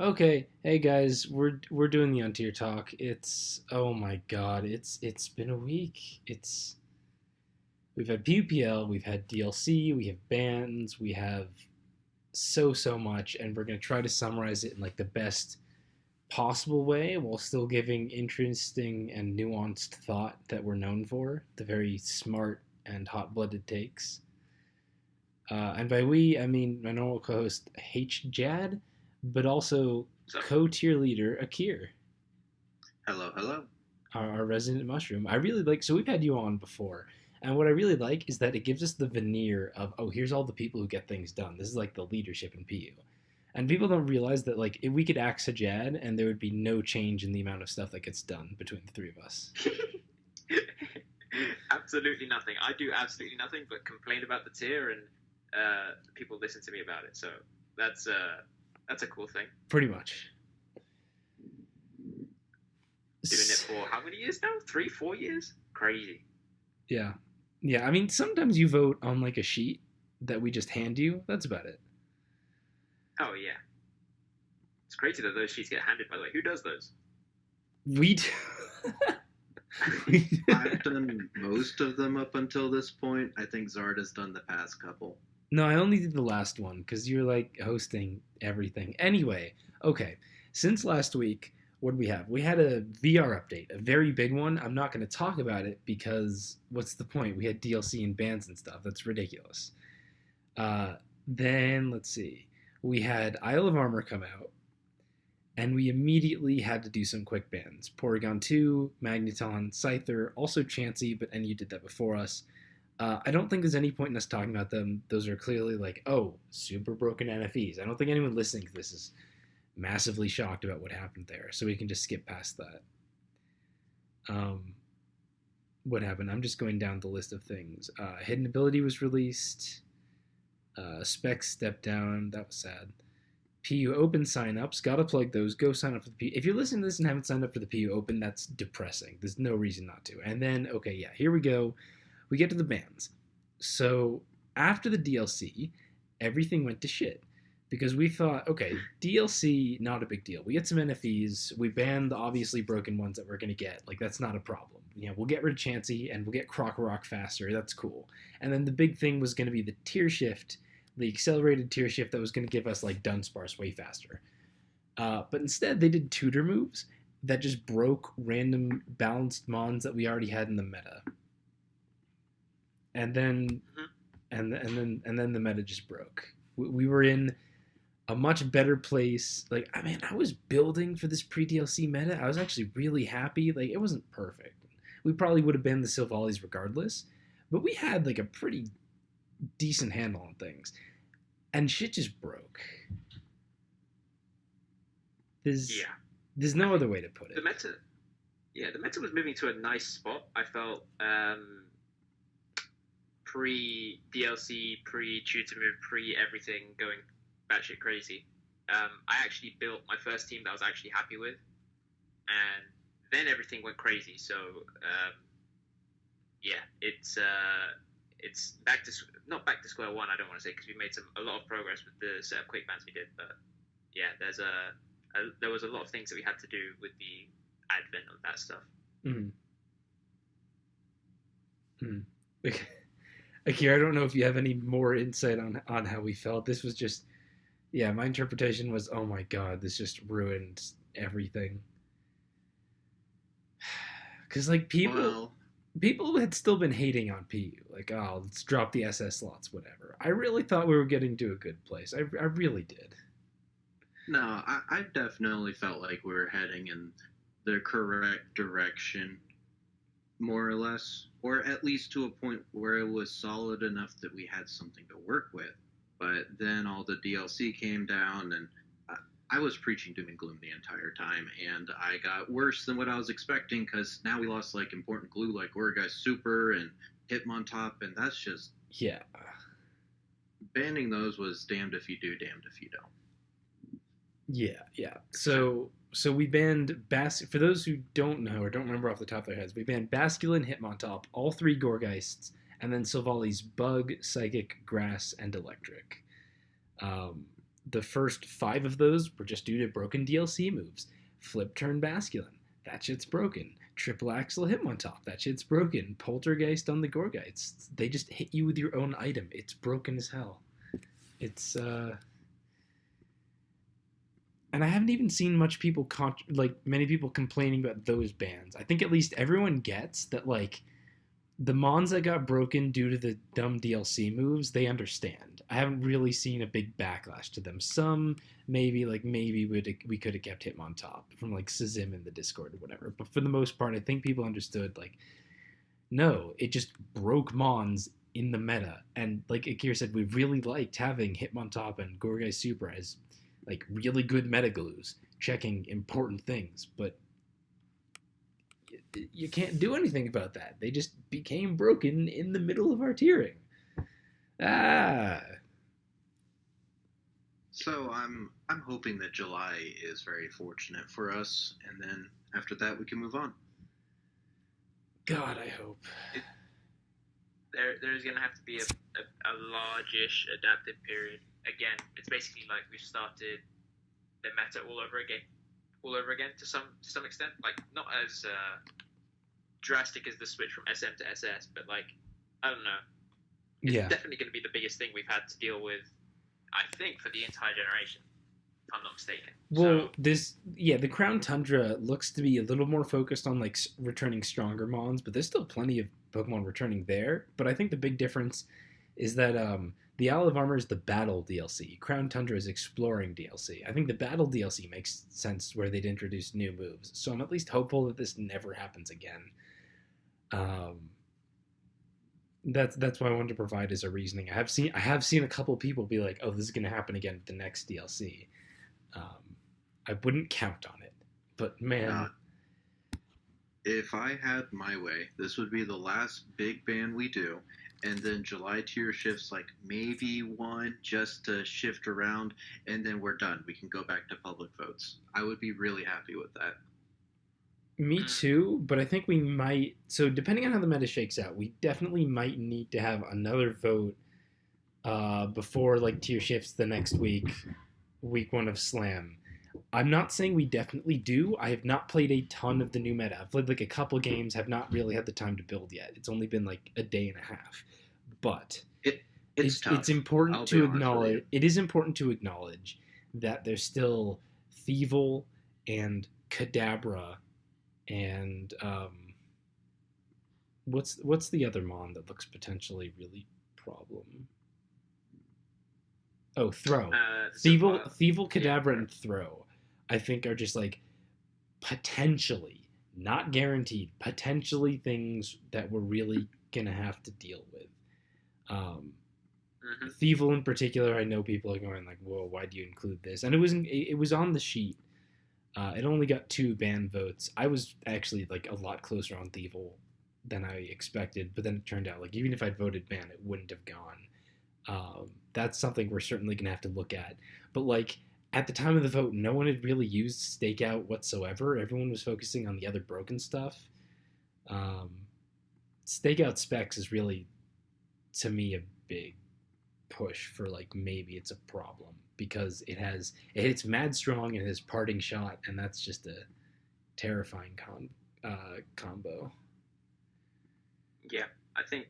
Okay, hey guys, we're doing the Untier talk. It's oh my god, it's been a week. It's we've had PUPL, we've had DLC, we have bans, we have so much, and we're gonna try to summarize it in like the best possible way while still giving interesting and nuanced thought that we're known for, the very smart and hot-blooded takes. And by we, I mean my normal co-host H Jad, but also So, co-tier leader Akir. hello, hello. Our resident mushroom. I really like. So we've had you on before, and what I really like is that it gives us the veneer of here's all the people who get things done. This is like the leadership in PU, and people don't realize that like if we could axe Sajad and there would be no change in the amount of stuff that gets done between the three of us. Absolutely nothing. I do absolutely nothing but complain about the tier, and people listen to me about it. So that's uh, that's a cool thing. Pretty much. Doing it for how many years now? 3, 4 years? Crazy. Yeah, yeah. I mean, sometimes you vote on like a sheet that we just hand you. That's about it. Oh yeah, it's crazy that those sheets get handed. By the way, who does those? We do. We do. I've done most of them up until this point. I think Zarda's done the past couple. No, I only did the last one because you're like hosting everything. Anyway, okay. Since last week, what did we have? We had a VR update, a very big one. I'm not going to talk about it because what's the point? We had DLC and bans and stuff. That's ridiculous. Uh, then let's see. We had Isle of Armor come out, and we immediately had to do some quick bans. Porygon 2, Magneton, Scyther, also Chansey, but and you did that before us. I don't think there's any point in us talking about them. Those are clearly like, oh, super broken NFEs. I don't think anyone listening to this is massively shocked about what happened there, so we can just skip past that. Um, what happened? I'm just going down the list of things. Hidden Ability was released. Specs stepped down. That was sad. PU Open signups. Gotta plug those. Go sign up for the PU. If you're listening to this and haven't signed up for the PU Open, that's depressing. There's no reason not to. And then, okay, yeah, here we go. We get to the bans. So after the DLC, everything went to shit because we thought, okay, DLC not a big deal. We get some NFEs. We banned the obviously broken ones that we're gonna get. Like that's not a problem. You know, we'll get rid of Chansey and we'll get Rock faster. That's cool. And then the big thing was gonna be the tier shift, the accelerated tier shift that was gonna give us like Dunsparce way faster. But instead, they did tutor moves that just broke random balanced mons that we already had in the meta and then Mm-hmm. and then the meta just broke. We were in a much better place. Like I mean, I was building for this pre DLC meta. I was actually really happy. Like it wasn't perfect. We probably would have been the Silvali's regardless, but we had like a pretty decent handle on things, and shit just broke. There's Yeah, there's I no think other way to put the it. meta. Yeah, the meta was moving to a nice spot. I felt pre DLC, pre tutor move, pre everything going batshit crazy. I actually built my first team that I was actually happy with, and then everything went crazy. So yeah, it's back to not back to square one. I don't want to say because we made a lot of progress with the set of quick bans we did, but yeah, there was a lot of things that we had to do with the advent of that stuff. Mm. Mm. Akira, I don't know if you have any more insight on how we felt. This was just, yeah, my interpretation was, oh my god, this just ruined everything. Because like Well, people had still been hating on PU, like, oh, let's drop the SS slots, whatever. I really thought we were getting to a good place. I really did. no, I definitely felt like we were heading in the correct direction, more or less, or at least to a point where it was solid enough that we had something to work with. But then all the DLC came down, and I was preaching doom and gloom the entire time, and I got worse than what I was expecting because now we lost like important glue like Orgai's Super and Hitmontop, and that's just Yeah, banning those was damned if you do, damned if you don't. yeah. So we banned For those who don't know or don't remember off the top of their heads, we banned Basculin, Hitmontop, all three Gorgeists, and then Silvali's Bug, Psychic, Grass, and Electric. Um, The first 5 of those were just due to broken DLC moves. Flip turn basculin, that shit's broken. Triple axle Hitmontop, that shit's broken. Poltergeist on the Gorga, they just hit you with your own item. It's broken as hell. It's and I haven't even seen much people like many people complaining about those bans. I think at least everyone gets that like the mons that got broken due to the dumb DLC moves, they understand. I haven't really seen a big backlash to them. Some maybe we could have kept Hitmontop from like Sazim in the Discord or whatever. But for the most part, I think people understood like no, it just broke mons in the meta. And like Akira said, we really liked having Hitmontop and Gorgai Super as like really good meta glues, checking important things. But you can't do anything about that. They just became broken in the middle of our tiering. Ah. So I'm hoping that July is very fortunate for us, and then after that we can move on. God, I hope. There's going to have to be a large-ish adaptive period. Again, it's basically like we've started the meta all over again to some extent. Like not as drastic as the switch from SM to SS, but like I don't know. It's definitely going to be the biggest thing we've had to deal with, I think, for the entire generation, if I'm not mistaken. Well, the Crown Tundra looks to be a little more focused on like returning stronger mons, but there's still plenty of Pokemon returning there. But I think the big difference is that the Isle of Armor is the Battle DLC. Crown Tundra is Exploring DLC. I think the Battle DLC makes sense where they'd introduce new moves. So I'm at least hopeful that this never happens again. That's why I wanted to provide as a reasoning. I have seen a couple people be like, "Oh, this is going to happen again with the next DLC." I wouldn't count on it, but man, if I had my way, this would be the last big ban we do, and then July tier shifts like maybe one just to shift around, and then we're done. We can go back to public votes. I would be really happy with that. Me too, but I think we might. So depending on how the meta shakes out, we definitely might need to have another vote before like tier shifts the next week 1 of Slam. I'm not saying we definitely do. I have not played a ton of the new meta. I've played like a couple games, have not really had the time to build yet. It's only been like a day and a half. But it's important to acknowledge. It is important to acknowledge that there's still Thievel and Kadabra and what's the other mon that looks potentially really problem? Oh, Throw. Thievel, Kadabra, and Throw, I think are just like potentially, not guaranteed, potentially things that we're really gonna have to deal with. Thievel in particular, I know people are going like, "Whoa, why do you include this?" And it was on the sheet. It only got 2 ban votes. I was actually like a lot closer on Thievel than I expected, but then it turned out like even if I'd voted ban, it wouldn't have gone. That's something we're certainly going to have to look at. But like at the time of the vote, no one had really used Stakeout whatsoever. Everyone was focusing on the other broken stuff. Stakeout specs is really, to me, a big push for like maybe it's a problem because it hits mad strong and it has parting shot, and that's just a terrifying combo. Yeah, I think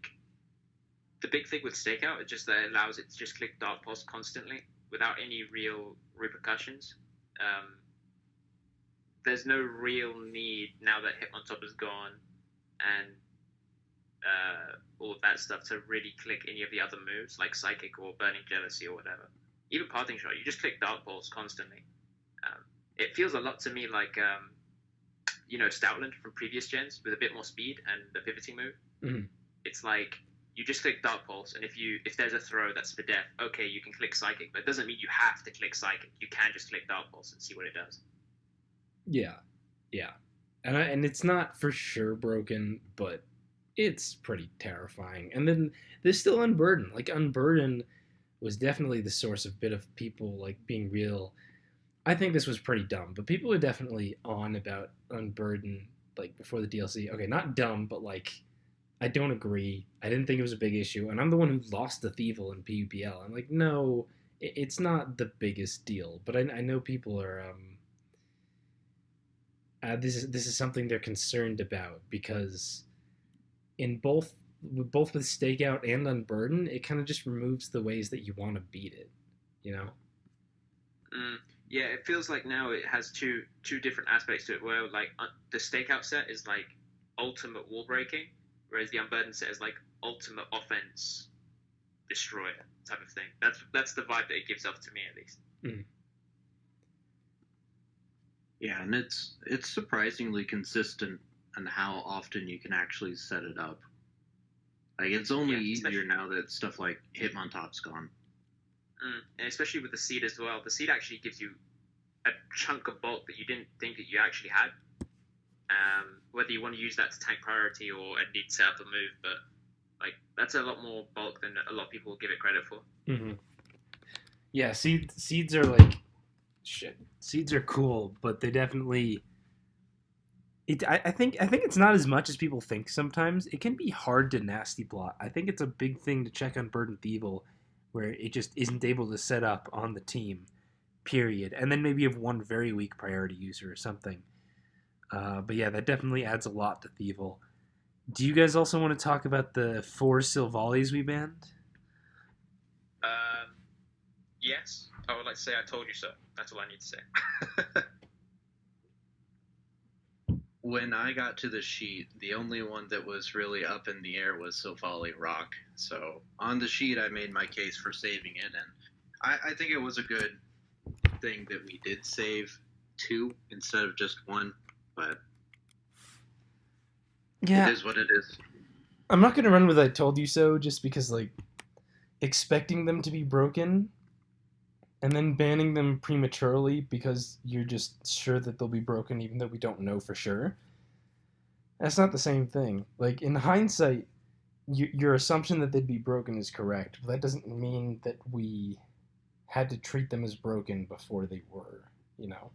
the big thing with Stakeout is just that it allows it to just click Dark Pulse constantly without any real repercussions. There's no real need now that Hitmontop is gone and all of that stuff to really click any of the other moves like Psychic or Burning Jealousy or whatever. Even Parting Shot, you just click Dark Pulse constantly. It feels a lot to me like Stoutland from previous gens with a bit more speed and the pivoting move. Mm-hmm. It's like you just click Dark Pulse, and if there's a throw that's for death, okay, you can click Psychic, but it doesn't mean you have to click Psychic. You can just click Dark Pulse and see what it does. Yeah, and it's not for sure broken, but it's pretty terrifying. And then there's still Unburden. Like Unburden was definitely the source of bit of people like being real. I think this was pretty dumb, but people were definitely on about Unburden like before the DLC. Okay, not dumb, but like I don't agree. I didn't think it was a big issue, and I'm the one who lost the Thievel in PUPL. I'm like, no, it's not the biggest deal, but I know people are. This is something they're concerned about because in both with stakeout and unburden, it kind of just removes the ways that you want to beat it. You know. Mm, yeah, it feels like now it has two different aspects to it. Where like the stakeout set is like ultimate wall breaking, whereas the unburdened set is like ultimate offense destroyer type of thing. That's the vibe that it gives off to me at least. Mm. Yeah, and it's surprisingly consistent on how often you can actually set it up. Like it's only Yeah, easier especially now that stuff like Hitmontop's gone. and especially with the seed as well. The seed actually gives you a chunk of bulk that you didn't think that you actually had. Whether you want to use that to tank priority or a need to set up a move, but like that's a lot more bulk than a lot of people give it credit for. Mm-hmm. Yeah, seeds are like shit. Seeds are cool, but they definitely. I think it's not as much as people think. Sometimes it can be hard to nasty blot. I think it's a big thing to check on Burden Thievel, where it just isn't able to set up on the team. Period. And then maybe you have one very weak priority user or something. But yeah, that definitely adds a lot to Thievel. Do you guys also want to talk about the 4 Silvalis we banned? Um, yes, I would like to say I told you so. That's all I need to say. When I got to the sheet, the only one that was really up in the air was Silvally Rock. So on the sheet, I made my case for saving it, and I think it was a good thing that we did save 2 instead of just 1. But Yeah, it is what it is. I'm not gonna run with "I told you so" just because like expecting them to be broken and then banning them prematurely because you're just sure that they'll be broken even though we don't know for sure. That's not the same thing. Like in hindsight, your assumption that they'd be broken is correct, but that doesn't mean that we had to treat them as broken before they were. You know.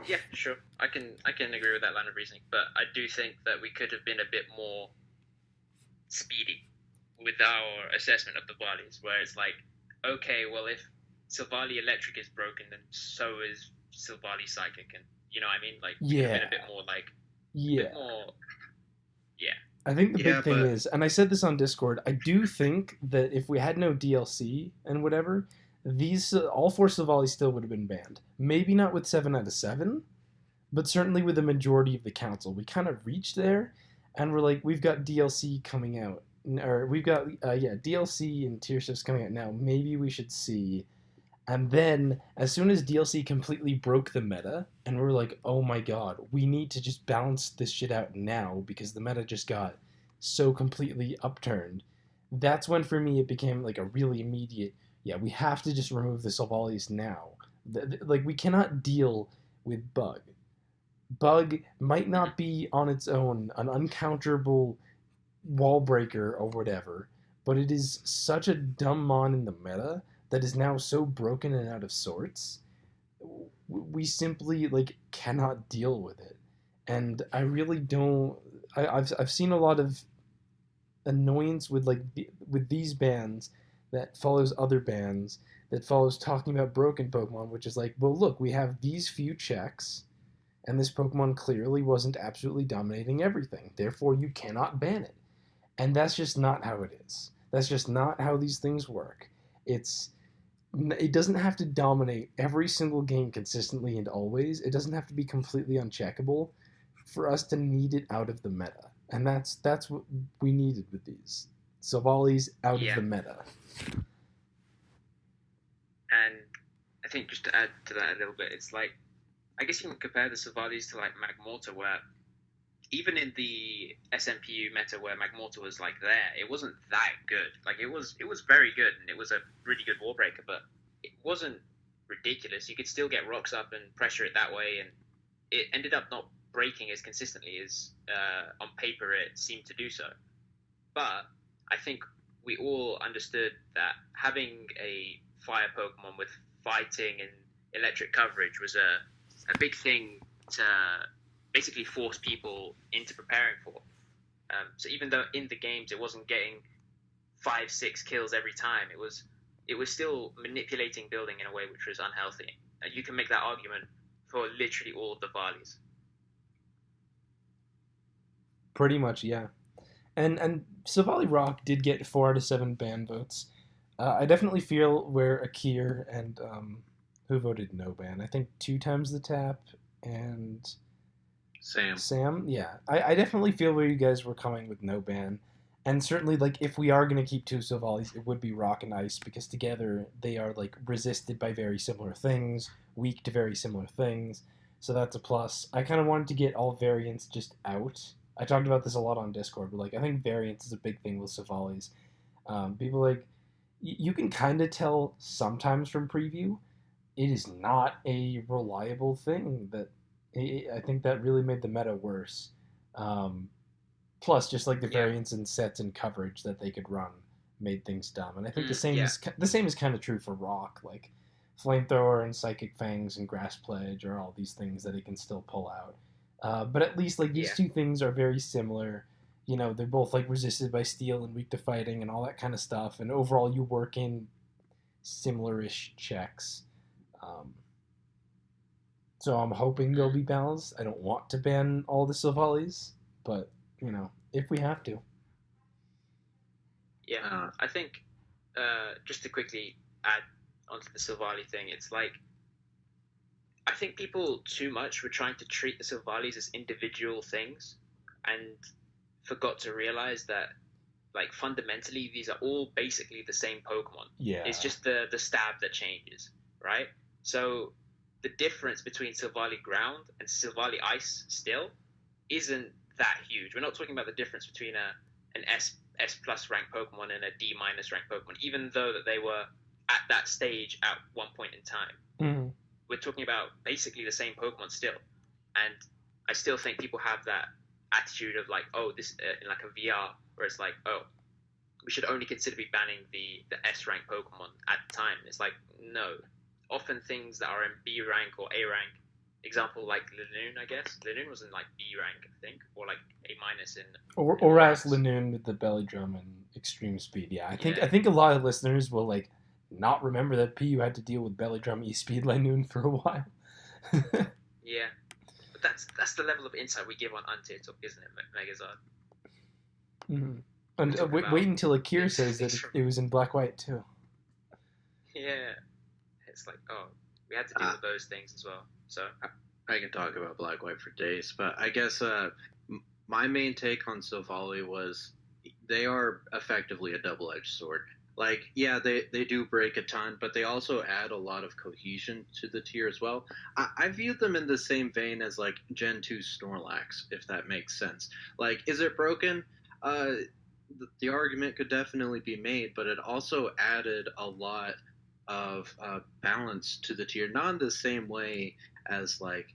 Yeah, sure. I can agree with that line of reasoning, but I do think that we could have been a bit more speedy with our assessment of the bodies, where it's like, okay, well, if Silvally Electric is broken, then so is Silvally Psychic, and you know what I mean? Like, we could have been a Yeah. bit more like, a Yeah. bit more, yeah. I think the Yeah, big thing but is, and I said this on Discord, I do think that if we had no DLC and whatever, these all 4 Silvali still would have been banned. Maybe not with 7 out of 7, but certainly with the majority of the council. We kind of reached there, and we're like, we've got DLC coming out, or we've got DLC and tier shifts coming out now. Maybe we should see. And then, as soon as DLC completely broke the meta, and we're like, oh my god, we need to just balance this shit out now because the meta just got so completely upturned. That's when, for me, it became like a really immediate, yeah, we have to just remove the Solvalis now. Like, we cannot deal with Bug. Bug might not be on its own an uncounterable wall breaker or whatever, but it is such a dumb mon in the meta that is now so broken and out of sorts. We simply like cannot deal with it, and I really don't. I've seen a lot of annoyance with with these bans that follows other bans that follows talking about broken Pokemon, which is like, well, look, we have these few checks and this Pokemon clearly wasn't absolutely dominating everything. Therefore, you cannot ban it. And that's just not how it is. That's just not how these things work. It's it doesn't have to dominate every single game consistently and always. It doesn't have to be completely uncheckable for us to need it out of the meta. And that's what we needed with these. Savali's out of Yeah, the meta. and I think just to add to that a little bit, it's like, I guess you can compare the Silvalis to like Magmortar, where even in the SMPU meta where Magmortar was like there, it wasn't that good. Like it was very good and it was a really good wall breaker, but it wasn't ridiculous. You could still get rocks up and pressure it that way, and it ended up not breaking as consistently as on paper it seemed to do so. But I think we all understood that having a fire Pokemon with fighting and electric coverage was a big thing to basically force people into preparing for. So even though in the games it wasn't getting 5-6 kills every time, it was it was still manipulating building in a way which was unhealthy. You can make that argument for literally all of the Varleys. Pretty much, yeah. And Savali Rock did get 4 out of 7 ban votes. I definitely feel where Akir and who voted no ban. I think 2 times the tap and Sam. Sam. Yeah, I definitely feel where you guys were coming with no ban, and certainly like if we are gonna keep 2 Savalis, it would be Rock and Ice because together they are like resisted by very similar things, weak to very similar things. So that's a plus. I kind of wanted to get all variants just out. I talked about this a lot on Discord, but like I think variance is a big thing with Savalis. People like you can kind of tell sometimes from preview. It is not a reliable thing. That I think that really made the meta worse. Um, Plus, just like the Yeah. variance in sets and coverage that they could run made things dumb. And I think Yeah. the same is kind of true for Rock. Like Flamethrower and Psychic Fangs and Grass Pledge are all these things that it can still pull out. But at least like these Yeah. two things are very similar. You know, they're both like resisted by steel and weak to fighting and all that kind of stuff. And overall, you work in similar-ish checks. Um, so I'm hoping they'll be balanced. I don't want to ban all the Sylvalis, but you know, if we have to. Yeah. Uh, I think just to quickly add onto the Silvali thing, it's like I think people too much were trying to treat the Silvalis as individual things and forgot to realize that like fundamentally these are all basically the same Pokemon. Yeah. It's just the stab that changes, right? So the difference between Silvally Ground and Silvally Ice still isn't that huge. We're not talking about the difference between an S plus ranked Pokemon and a D minus ranked Pokemon, even though that they were at that stage at one point in time. Mm-hmm. We're talking about basically the same Pokemon still, and I still think people have that attitude of like, oh, this in like a VR where it's like, oh, we should only consider be banning the S rank Pokemon at the time. It's like no, often things that are in B rank or A rank. Example like Linoon, I guess. Linoon was in like B rank, I think, or like A minus in. Or as Linoon with the belly drum and extreme speed. Yeah, I think a lot of listeners will like not remember that PU had to deal with belly drum E speed Linoon for a while. Yeah, but that's the level of insight we give on Untier Talk, isn't it, Megazord? Mm-hmm. And wait until Akira says that it was in black white too. Yeah, it's like oh, we had to deal with those things as well. So I can talk about black white for days, but I guess my main take on Silvally was they are effectively a double-edged sword. Like, yeah, they do break a ton, but they also add a lot of cohesion to the tier as well. I view them in the same vein as like Gen 2 Snorlax, if that makes sense. Like, is it broken? The argument could definitely be made, but it also added a lot of balance to the tier, not in the same way as like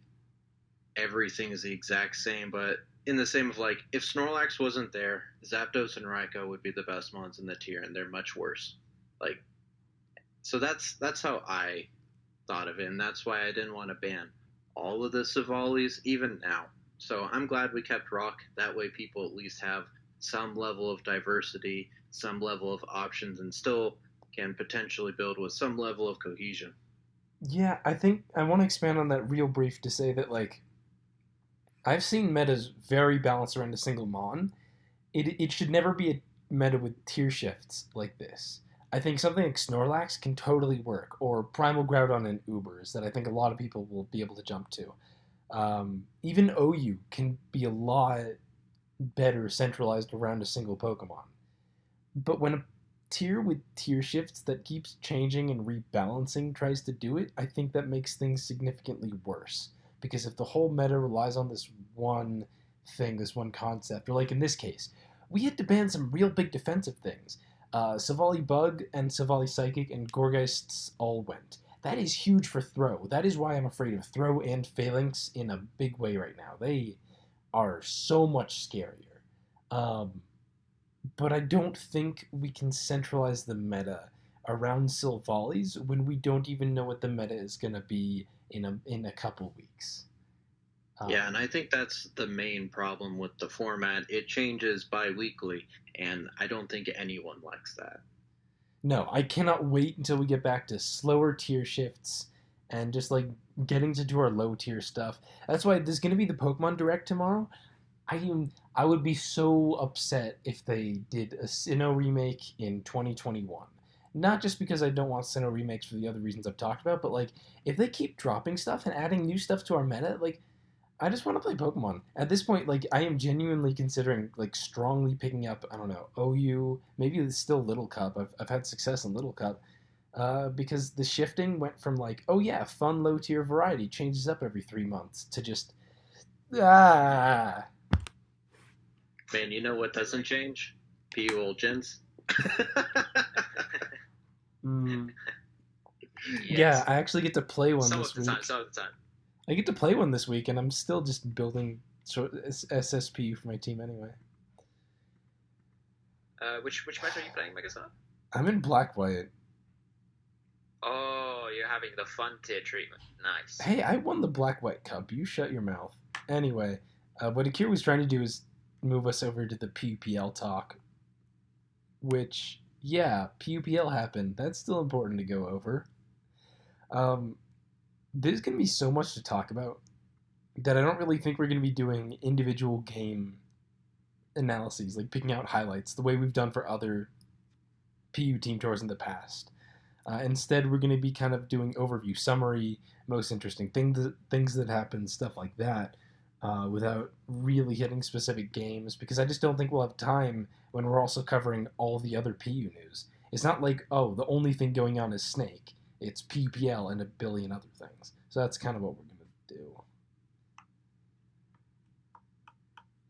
everything is the exact same, but in the same of like if Snorlax wasn't there, Zapdos and Raikou would be the best mons in the tier, and they're much worse. Like, so that's how I thought of it, and that's why I didn't want to ban all of the Savalis even now. So I'm glad we kept Rock. That way, people at least have some level of diversity, some level of options, and still can potentially build with some level of cohesion. Yeah, I think I want to expand on that real brief to say that like I've seen metas very balanced around a single mon. It should never be a meta with tier shifts like this. I think something like Snorlax can totally work, or Primal Groudon and Ubers that I think a lot of people will be able to jump to. Even OU can be a lot better centralized around a single Pokemon. But when a tier with tier shifts that keeps changing and rebalancing tries to do it, I think that makes things significantly worse. Because if the whole meta relies on this one thing, this one concept, or like in this case, we had to ban some real big defensive things. Savali Bug and Savali Psychic and Gorgeists all went. That is huge for Throw. That is why I'm afraid of Throw and Phalanx in a big way right now. They are so much scarier. But I don't think we can centralize the meta around Sylvalis when we don't even know what the meta is going to be in a couple weeks. Yeah, and I think that's the main problem with the format. It changes bi-weekly, and I don't think anyone likes that. No, I cannot wait until we get back to slower tier shifts and just like getting to do our low tier stuff. That's why there's gonna be the Pokemon Direct tomorrow. I would be so upset if they did a Sinnoh remake in 2021. Not just because I don't want Sinnoh remakes for the other reasons I've talked about, but like if they keep dropping stuff and adding new stuff to our meta, like I just want to play Pokemon. At this point, like I am genuinely considering like strongly picking up, I don't know, OU, maybe it's still Little Cup. I've had success in Little Cup. Because the shifting went from like, oh yeah, fun low tier variety changes up every 3 months to just ah. Man, you know what doesn't change? PU old gens. Mm. Yeah, Yes. I actually get to play one Some this of the time. week. Some of the time. I get to play one this week, and I'm still just building SSP for my team anyway. Which match are you playing, Megastar? I'm in Black White. Oh, you're having the fun tier treatment. Nice. Hey, I won the Black White Cup. You shut your mouth. Anyway, what Akira was trying to do is move us over to the PUPL talk, which, yeah, PUPL happened. That's still important to go over. Um, there's going to be so much to talk about that I don't really think we're going to be doing individual game analyses, like picking out highlights, the way we've done for other PU team tours in the past. Instead, we're going to be kind of doing overview, summary, most interesting things that happen, stuff like that, without really hitting specific games, because I just don't think we'll have time when we're also covering all the other PU news. It's not like, oh, the only thing going on is Snake. It's PUPL and a billion other things. So that's kind of what we're going to do.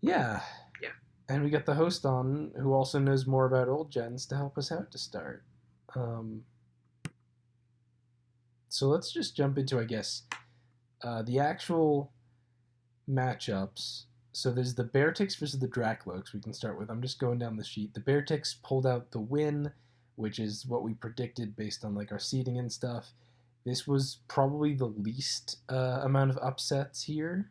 Yeah. Yeah. And we got the host on who also knows more about old gens to help us out to start. Um, so let's just jump into, I guess, the actual matchups. So there's the Beartix versus the Dracloaks we can start with. I'm just going down the sheet. The Beartix pulled out the win, which is what we predicted based on like our seeding and stuff. This was probably the least amount of upsets here.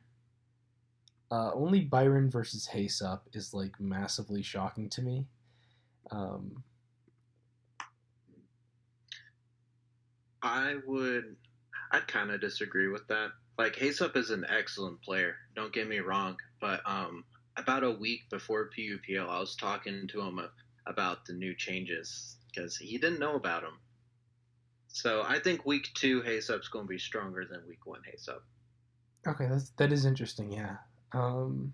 Only Byron versus Haysup is like massively shocking to me. Um, I'd kind of disagree with that. Like, Hasup is an excellent player, don't get me wrong, but about a week before PUPL, I was talking to him about the new changes because he didn't know about them. So I think week 2 Hasup's going to be stronger than week 1 Hasup. okay, that is interesting. Yeah. Um,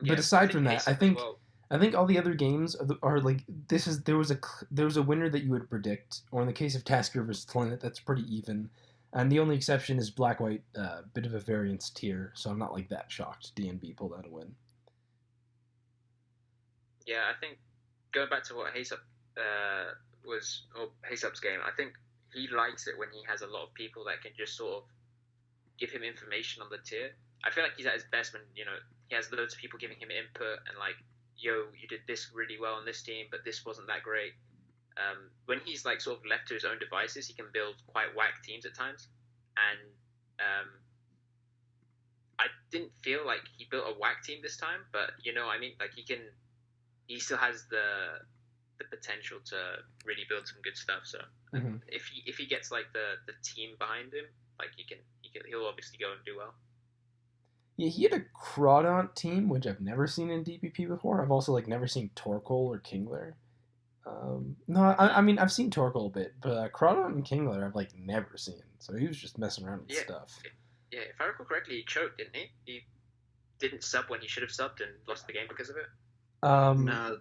Yeah, but I aside think from that, Ace up as well. I think all the other games are like this is there was a winner that you would predict, or in the case of Tasker versus Planet, that's pretty even. And the only exception is Black White, bit of a variance tier, so I'm not like that shocked. DNB pulled out a win. Yeah, I think going back to what Haysup or Haysup's game, I think he likes it when he has a lot of people that can just sort of give him information on the tier. I feel like he's at his best when he has loads of people giving him input and like, yo, you did this really well on this team, but this wasn't that great. When he's like sort of left to his own devices, he can build quite whack teams at times, and I didn't feel like he built a whack team this time. But I mean, like he still has the potential to really build some good stuff. So Mm-hmm. if he gets like the team behind him, like he'll obviously go and do well. Yeah, he had a Crawdont team, which I've never seen in DPP before. I've also like never seen Torkoal or Kingler. No, I mean I've seen Torkoal a bit, but Crawdont and Kingler I've like never seen. So he was just messing around with Yeah, stuff. yeah. If I recall correctly, he choked, didn't he? He didn't sub when he should have subbed and lost the game because of it. No,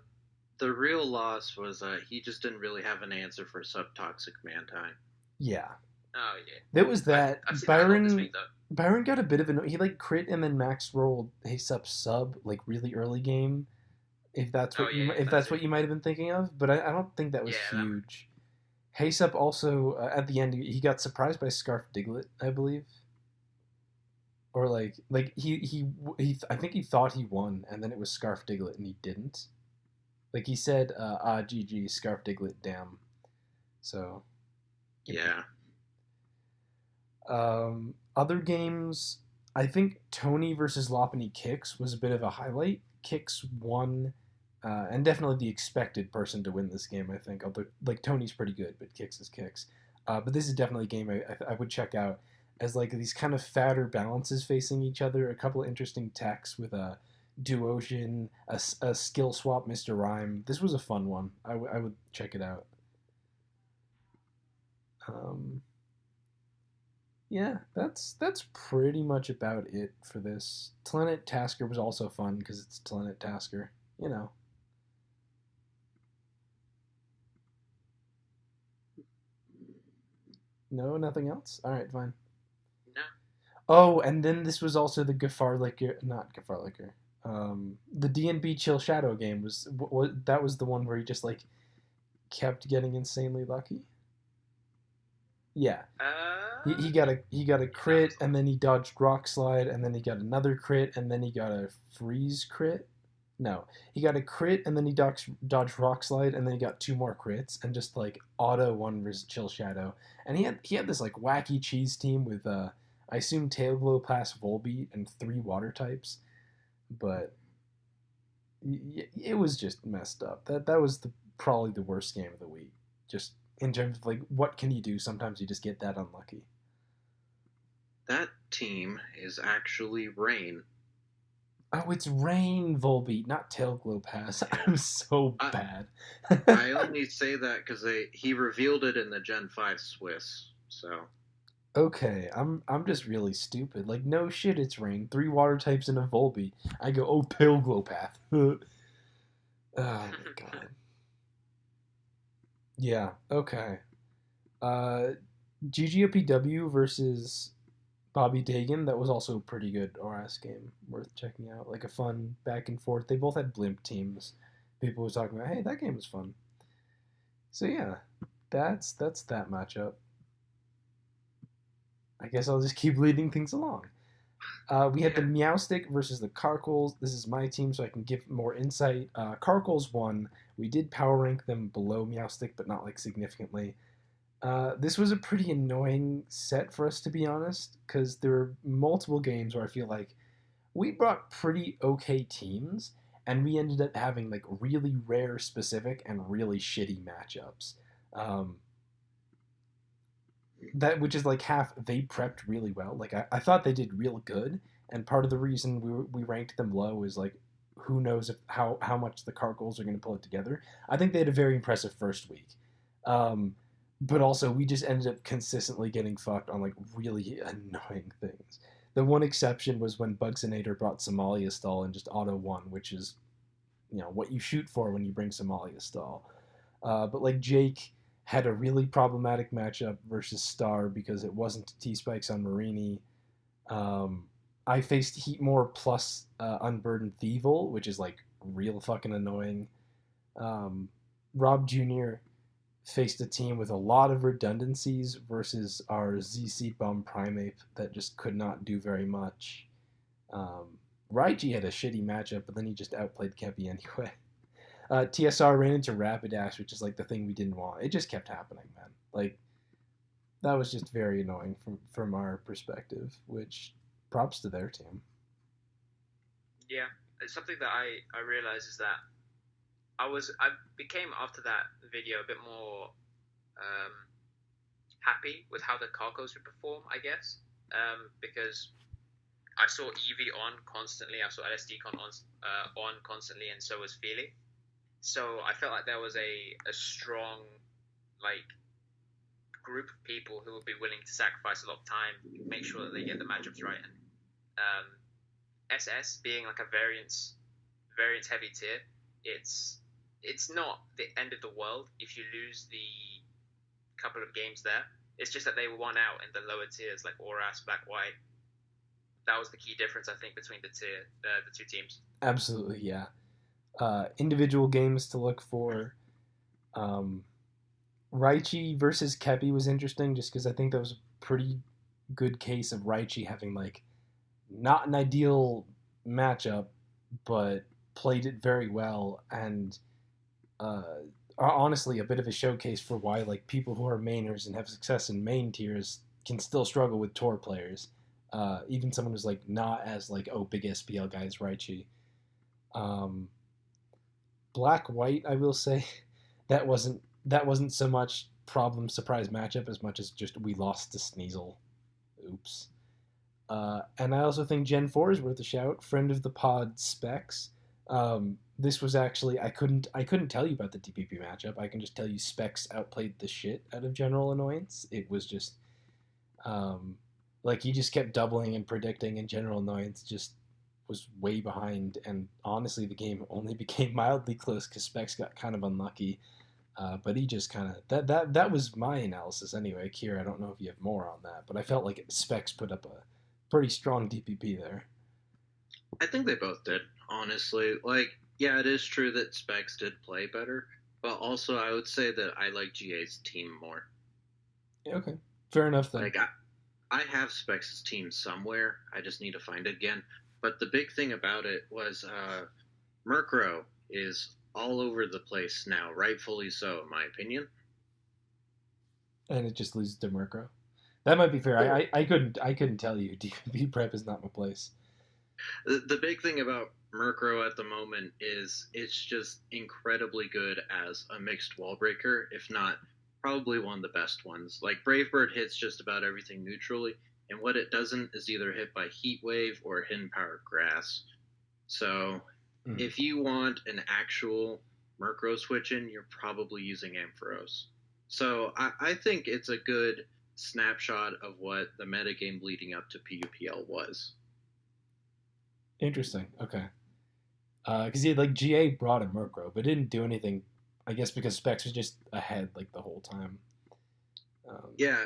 the real loss was he just didn't really have an answer for subtoxic Mantine. Yeah. Oh yeah. There was that. I've seen Byron that a lot this week though. Byron got a bit of he like crit and then max rolled Haysup sub like really early game. If that's Oh what yeah, if that that's too. what you might have been thinking of, but I don't think that was Yeah, that might. huge. Haysup also at the end he got surprised by Scarf Diglett, I believe, or like he I think he thought he won and then it was Scarf Diglett and he didn't. Like he said, GG Scarf Diglett, damn. So Yeah. Other games, I think Tony versus Lopunny Kicks was a bit of a highlight. Kicks won and definitely the expected person to win this game. I think, although like Tony's pretty good, but kicks is kicks. But this is definitely a game I would check out as like these kind of fatter balances facing each other. A couple of interesting techs with a Duosion, a skill swap, Mr. Rhyme. This was a fun one. I would check it out. Um, yeah, that's pretty much about it for this. Planet Tasker was also fun because it's Planet Tasker. You know. No, nothing else. All right, fine. No. Oh, and then this was also the Gefahrlicher, not Gefahrlicher. The DNB Chill Shadow game that was the one where he just like kept getting insanely lucky. Yeah, he got a crit, and then he dodged Rock Slide, and then he got another crit, and then he got a freeze crit. No, he got a crit, and then he dodged Rock Slide, and then he got two more crits, and just like auto one versus Chill Shadow. And he had this like wacky cheese team with I assume Tail Glow Pass Volbeat and three water types, but it was just messed up. That was probably the worst game of the week. Just in terms of like what can you do? Sometimes you just get that unlucky. That team is actually Rain. Oh, it's Rain Volbeat, not Tailglow Pass. I'm so I, bad. I only say that because he revealed it in the Gen 5 Swiss. So Okay, I'm just really stupid. Like no shit, it's Rain. Three water types in a Volbeat. I go, oh, Tailglow Path. Oh my god. Yeah. Okay. Uh, GGOPW versus Bobby Dagan. That was also a pretty good RS game, worth checking out. Like a fun back and forth. They both had blimp teams. People were talking about, hey, that game was fun. So yeah, that's that matchup. I guess I'll just keep leading things along. We had the Yeah. Meowstick versus the Karkles. This is my team, so I can give more insight. Karkles won. We did power rank them below Meowstick, but not like significantly. This was a pretty annoying set for us, to be honest, because there were multiple games where I feel like we brought pretty okay teams, and we ended up having like really rare specific and really shitty matchups. Um, that which is like half they prepped really well. Like I thought they did real good, and part of the reason we ranked them low is like who knows if how much the Cardinals are going to pull it together. I think they had a very impressive first week, um, but also we just ended up consistently getting fucked on like really annoying things. The one exception was when Bugsinator brought Somalia Stall and just auto won, which is what you shoot for when you bring Somalia Stall. But like Jake had a really problematic matchup versus Star because it wasn't T Spikes on Marini. Um, I faced Heatmore plus Unburdened Thievel, which is like real fucking annoying. Um, Rob Jr. faced a team with a lot of redundancies versus our ZC Bum Primeape that just could not do very much. Um, Raiji had a shitty matchup, but then he just outplayed Kepi anyway. TSR ran into Rapidash, which is like the thing we didn't want. It just kept happening, man. Like that was just very annoying from our perspective. Which props to their team. Yeah, it's something that I realized is that I became after that video a bit more um, happy with how the Carcos would perform, I guess, because I saw Eevee on constantly, I saw LSD on constantly, and so was Feely. So I felt like there was a strong like group of people who would be willing to sacrifice a lot of time, make sure that they get the matchups right. And SS being like a variance heavy tier, it's not the end of the world if you lose the couple of games there. It's just that they won out in the lower tiers like Oras, Black White. That was the key difference I think between the two teams. Absolutely, yeah. Individual games to look for. Um, Raichi versus Kepi was interesting just because I think that was a pretty good case of Raichi having like not an ideal matchup, but played it very well and uh, honestly a bit of a showcase for why like people who are mainers and have success in main tiers can still struggle with tour players. Even someone who's like not as like big SPL guy as Raichi. Um, black white, I will say that wasn't so much problem surprise matchup as much as just we lost to Sneasel. Oops. And I also think Gen 4 is worth a shout. Friend of the pod Specs. This was actually I couldn't tell you about the DPP matchup. I can just tell you Specs outplayed the shit out of General Annoyance. It was just um, like he just kept doubling and predicting, and General Annoyance just was way behind. And honestly, the game only became mildly close because Specs got kind of unlucky. But he just kind of that was my analysis anyway. Kier, I don't know if you have more on that, but I felt like Specs put up a pretty strong DPP there. I think they both did, honestly. Like, yeah, it is true that Specs did play better, but also I would say that I like GA's team more. Yeah, okay, fair enough then. Like, I have Specs' team somewhere. I just need to find it again. But the big thing about it was Murkrow is all over the place now, rightfully so, in my opinion. And it just loses to Murkrow. That might be fair. I couldn't tell you. DPP prep is not my place. The big thing about Murkrow at the moment is it's just incredibly good as a mixed wall breaker, if not probably one of the best ones. Like Brave Bird hits just about everything neutrally, and what it doesn't is either hit by Heat Wave or Hidden Power Grass. So if you want an actual Murkrow switch in, you're probably using Ampharos. So I think it's a good snapshot of what the metagame leading up to PUPL was. Interesting. Okay. Because he like GA brought a Murkrow, but didn't do anything. I guess because Specs was just ahead like the whole time. Yeah,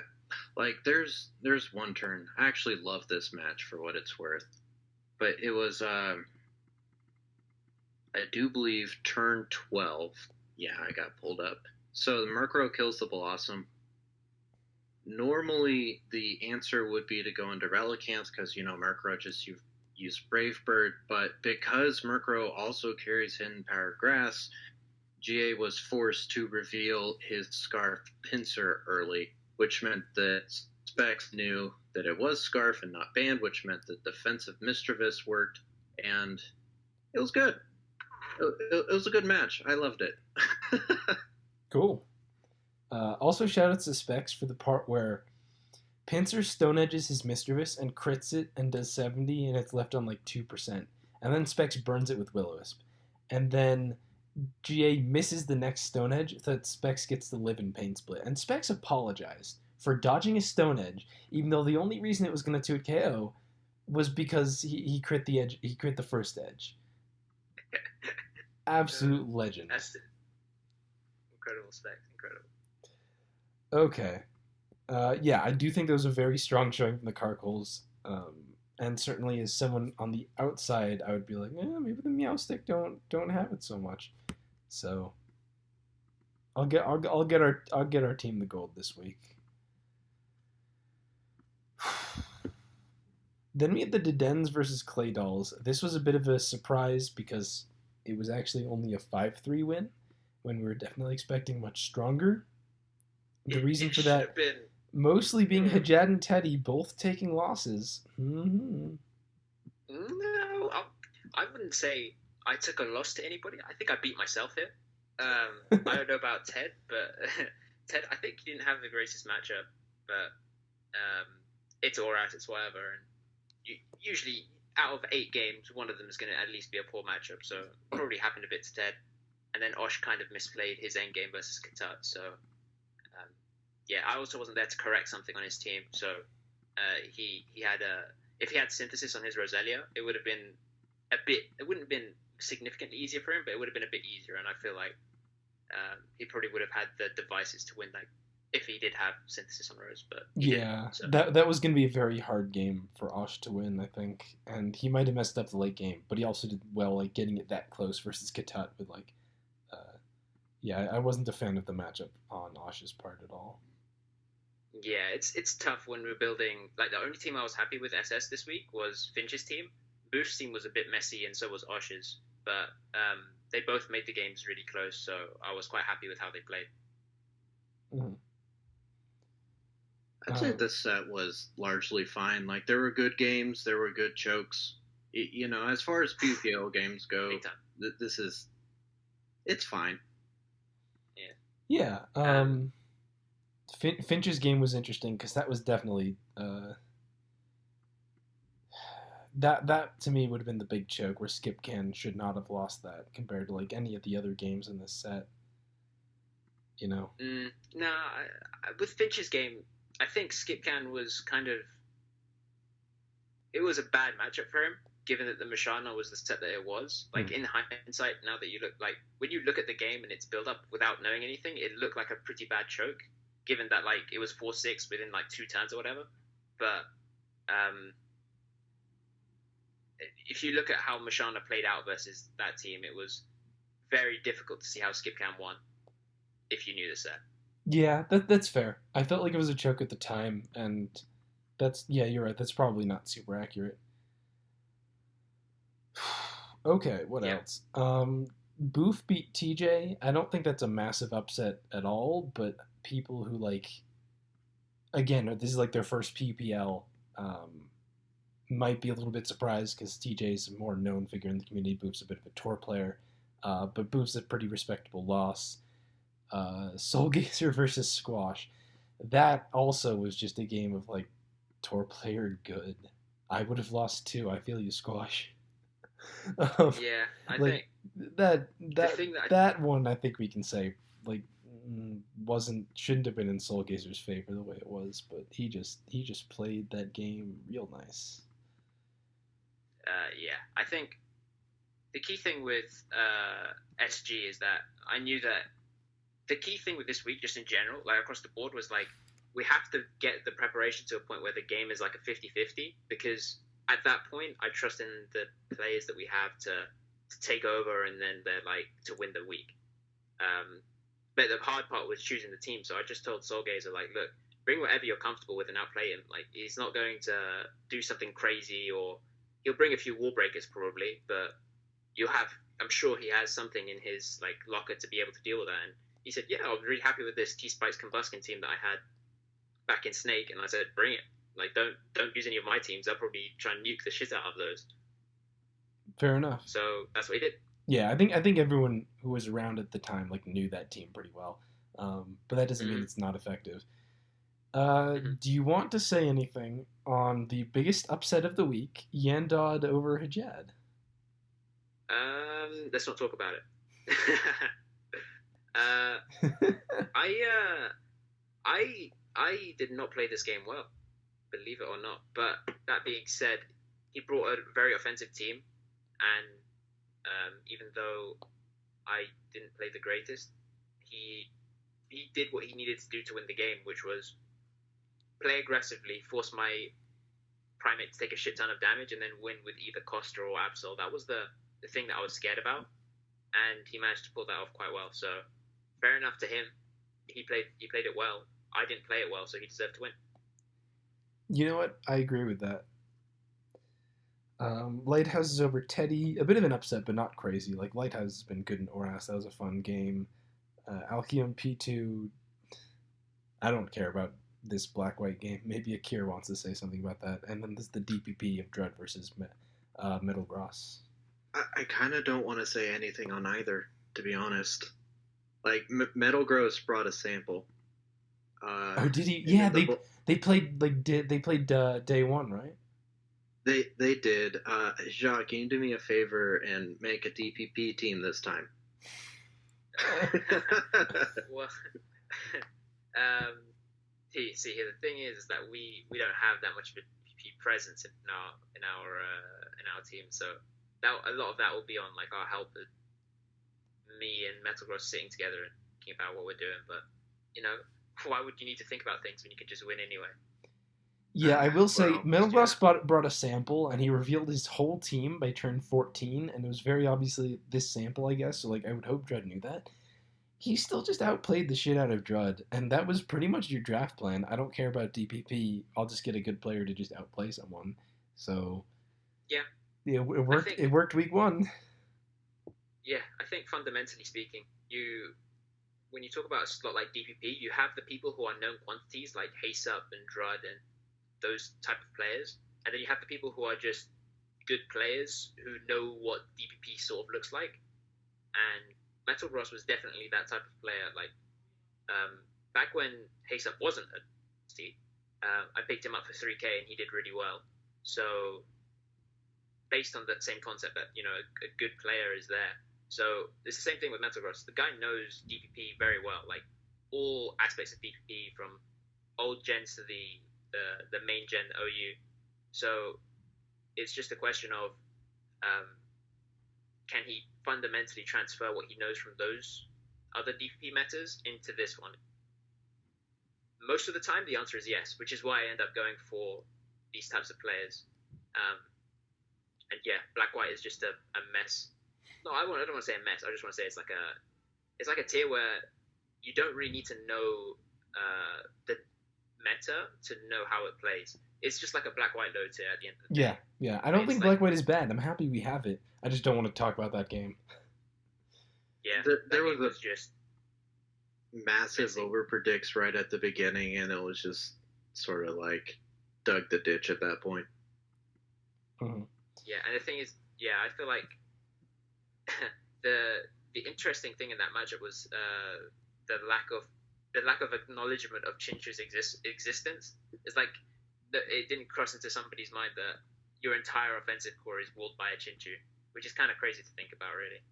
like there's one turn. I actually love this match for what it's worth, but it was I do believe turn 12. Yeah, I got pulled up. So the Murkrow kills the Blossom. Normally, the answer would be to go into Relicanth because, Murkrow just use Brave Bird, but because Murkrow also carries Hidden Power Grass, GA was forced to reveal his Scarf Pinsir early, which meant that Specs knew that it was Scarf and not Banned, which meant that Defensive Mischievous worked, and it was good. It was a good match. I loved it. Cool. Also, shout out to Specs for the part where Pinsir Stone Edges his Mischievous and crits it and does 70, and it's left on like 2%. And then Specs burns it with Will-O-Wisp. And then GA misses the next Stone Edge so that Specs gets the live in Pain Split. And Specs apologized for dodging a Stone Edge, even though the only reason it was going to 2 KO was because he crit the edge. He crit the first edge. Absolute legend. That's incredible, Specs. Incredible. Okay. Yeah, I do think there was a very strong showing from the Carkles. And certainly as someone on the outside, I would be like, maybe the Meowstic don't have it so much. So I'll get our team the gold this week. Then we had the Dedens versus Clay Dolls. This was a bit of a surprise because it was actually only a 5-3 win when we were definitely expecting much stronger. The reason for that mostly being Hajad and Teddy both taking losses. Mm-hmm. No, I wouldn't say I took a loss to anybody. I think I beat myself here. I don't know about Ted, but Ted, I think he didn't have the greatest matchup, but it's alright, it's whatever. And usually, out of 8 games, one of them is going to at least be a poor matchup, so it probably happened a bit to Ted. And then Osh kind of misplayed his endgame versus Katat, so yeah, I also wasn't there to correct something on his team, so he had if he had Synthesis on his Roselia, it would have been it wouldn't have been significantly easier for him, but it would have been a bit easier, and I feel like he probably would have had the devices to win, like, if he did have Synthesis on Rose, but yeah, so. that was going to be a very hard game for Osh to win, I think, and he might have messed up the late game, but he also did well, like, getting it that close versus Katat with, like, yeah, I wasn't a fan of the matchup on Osh's part at all. Yeah, it's tough when we're building, like, the only team I was happy with SS this week was Finch's team. Boosh's team was a bit messy, and so was Osh's, but they both made the games really close, so I was quite happy with how they played. Mm-hmm. I'd say this set was largely fine. Like, there were good games, there were good chokes. As far as PPL games go, this is It's fine. Yeah. Yeah. Um, Finch's game was interesting because that was definitely that to me would have been the big choke where Skip Can should not have lost that compared to like any of the other games in this set. You know. no, with Finch's game, I think Skipcan was kind of it was a bad matchup for him, given that the Mashana was the set that it was. Hmm. Like in hindsight, now that you look like when you look at the game and its build up without knowing anything, it looked like a pretty bad choke, given that like it was 4-6 within like 2 turns or whatever. But um, if you look at how Mashana played out versus that team, it was very difficult to see how Skipcam won if you knew the set. Yeah, that's fair. I felt like it was a choke at the time, and that's yeah, you're right. That's probably not super accurate. Okay, what Yeah. else? Booth beat TJ. I don't think that's a massive upset at all, but people who like again, this is like their first PPL, might be a little bit surprised because TJ's a more known figure in the community. Booth's a bit of a tour player, but Booth's a pretty respectable loss. Soulgazer versus Squash. That also was just a game of like tour player good. I would have lost too. I feel you, Squash. um, Yeah, I like think that the that thing that that one I think we can say like wasn't shouldn't have been in Soulgazer's favor the way it was, but he just played that game real nice. yeah, I think the key thing with SG is that I knew that the key thing with this week, just in general, like across the board, was like we have to get the preparation to a point where the game is like a 50-50 because at that point, I trust in the players that we have to take over and then they're like to win the week. But the hard part was choosing the team. So I just told Soulgazer, like, look, bring whatever you're comfortable with and outplay him. Like, he's not going to do something crazy or he'll bring a few wall breakers probably, but you'll have, I'm sure he has something in his like locker to be able to deal with that. And he said, yeah, I was really happy with this T Spice Combustion team that I had back in Snake. And I said, bring it. Like, don't use any of my teams. I'll probably try and nuke the shit out of those. Fair enough. So that's what he did. Yeah, I think everyone who was around at the time like knew that team pretty well, but that doesn't mean Mm-hmm. it's not effective. Mm-hmm. Do you want to say anything on the biggest upset of the week, Yandod over Hajad? Let's not talk about it. uh, I I did not play this game well, believe it or not. But that being said, he brought a very offensive team, and even though I didn't play the greatest, he he did what he needed to do to win the game, which was play aggressively, force my primate to take a shit ton of damage, and then win with either Costa or Absol. That was the thing that I was scared about, and he managed to pull that off quite well. So fair enough to him. He played it well. I didn't play it well, so he deserved to win. You know what? I agree with that. Lighthouse is over Teddy. A bit of an upset, but not crazy. Like Lighthouse has been good in Oras. That was a fun game. Alkium P2. I don't care about this black white game. Maybe Akir wants to say something about that. And then there's the DPP of Drud versus Metal Gross. I kind of don't want to say anything on either, to be honest. Like Metal Gross brought a sample. Oh, did he? And Yeah, then they played like they played day one, right? they did. Jacques, can you do me a favor and make a DPP team this time? Well, um, see, here the thing is that we don't have that much of a PP presence in our team, so that a lot of that will be on like our help, me and Metal Gross sitting together and thinking about what we're doing. But you know, why would you need to think about things when you could just win anyway? Yeah, I will say Well, Metal yeah. Gross brought a sample, and he revealed his whole team by turn 14, and it was very obviously this sample, I guess. So like, I would hope Drud knew that. He still just outplayed the shit out of Drud, and that was pretty much your draft plan. I don't care about DPP. I'll just get a good player to just outplay someone. So Yeah, yeah, it I worked. think It worked week one. I think fundamentally speaking, you when you talk about a slot like DPP, you have the people who are known quantities like Haste Up and Drud and those type of players, and then you have the people who are just good players who know what DPP sort of looks like, and Metal Ross was definitely that type of player. Like back when Haysup wasn't at T, I picked him up for 3K and he did really well. So based on that same concept that a good player is there. So it's the same thing with Metal Ross. The guy knows DPP very well, like all aspects of DPP from old gens to the main gen OU. So it's just a question of can he fundamentally transfer what he knows from those other DPP metas into this one? Most of the time, the answer is yes, which is why I end up going for these types of players. And yeah, Black White is just a mess. No, I don't want to say a mess. I just want to say it's like a tier where you don't really need to know the meta to know how it plays. It's just like a Black White low tier at the end of the day. Yeah. I don't think Black White is bad. I'm happy we have it. I just don't want to talk about that game. Yeah, there was just massive over predicts right at the beginning, and it was just sort of like dug the ditch at that point. Mm-hmm. Yeah, and the thing is, I feel like the interesting thing in that matchup was the lack of acknowledgement of Chinchu's existence. It's like it didn't cross into somebody's mind that your entire offensive core is walled by a Chinchu, which is kind of crazy to think about, really.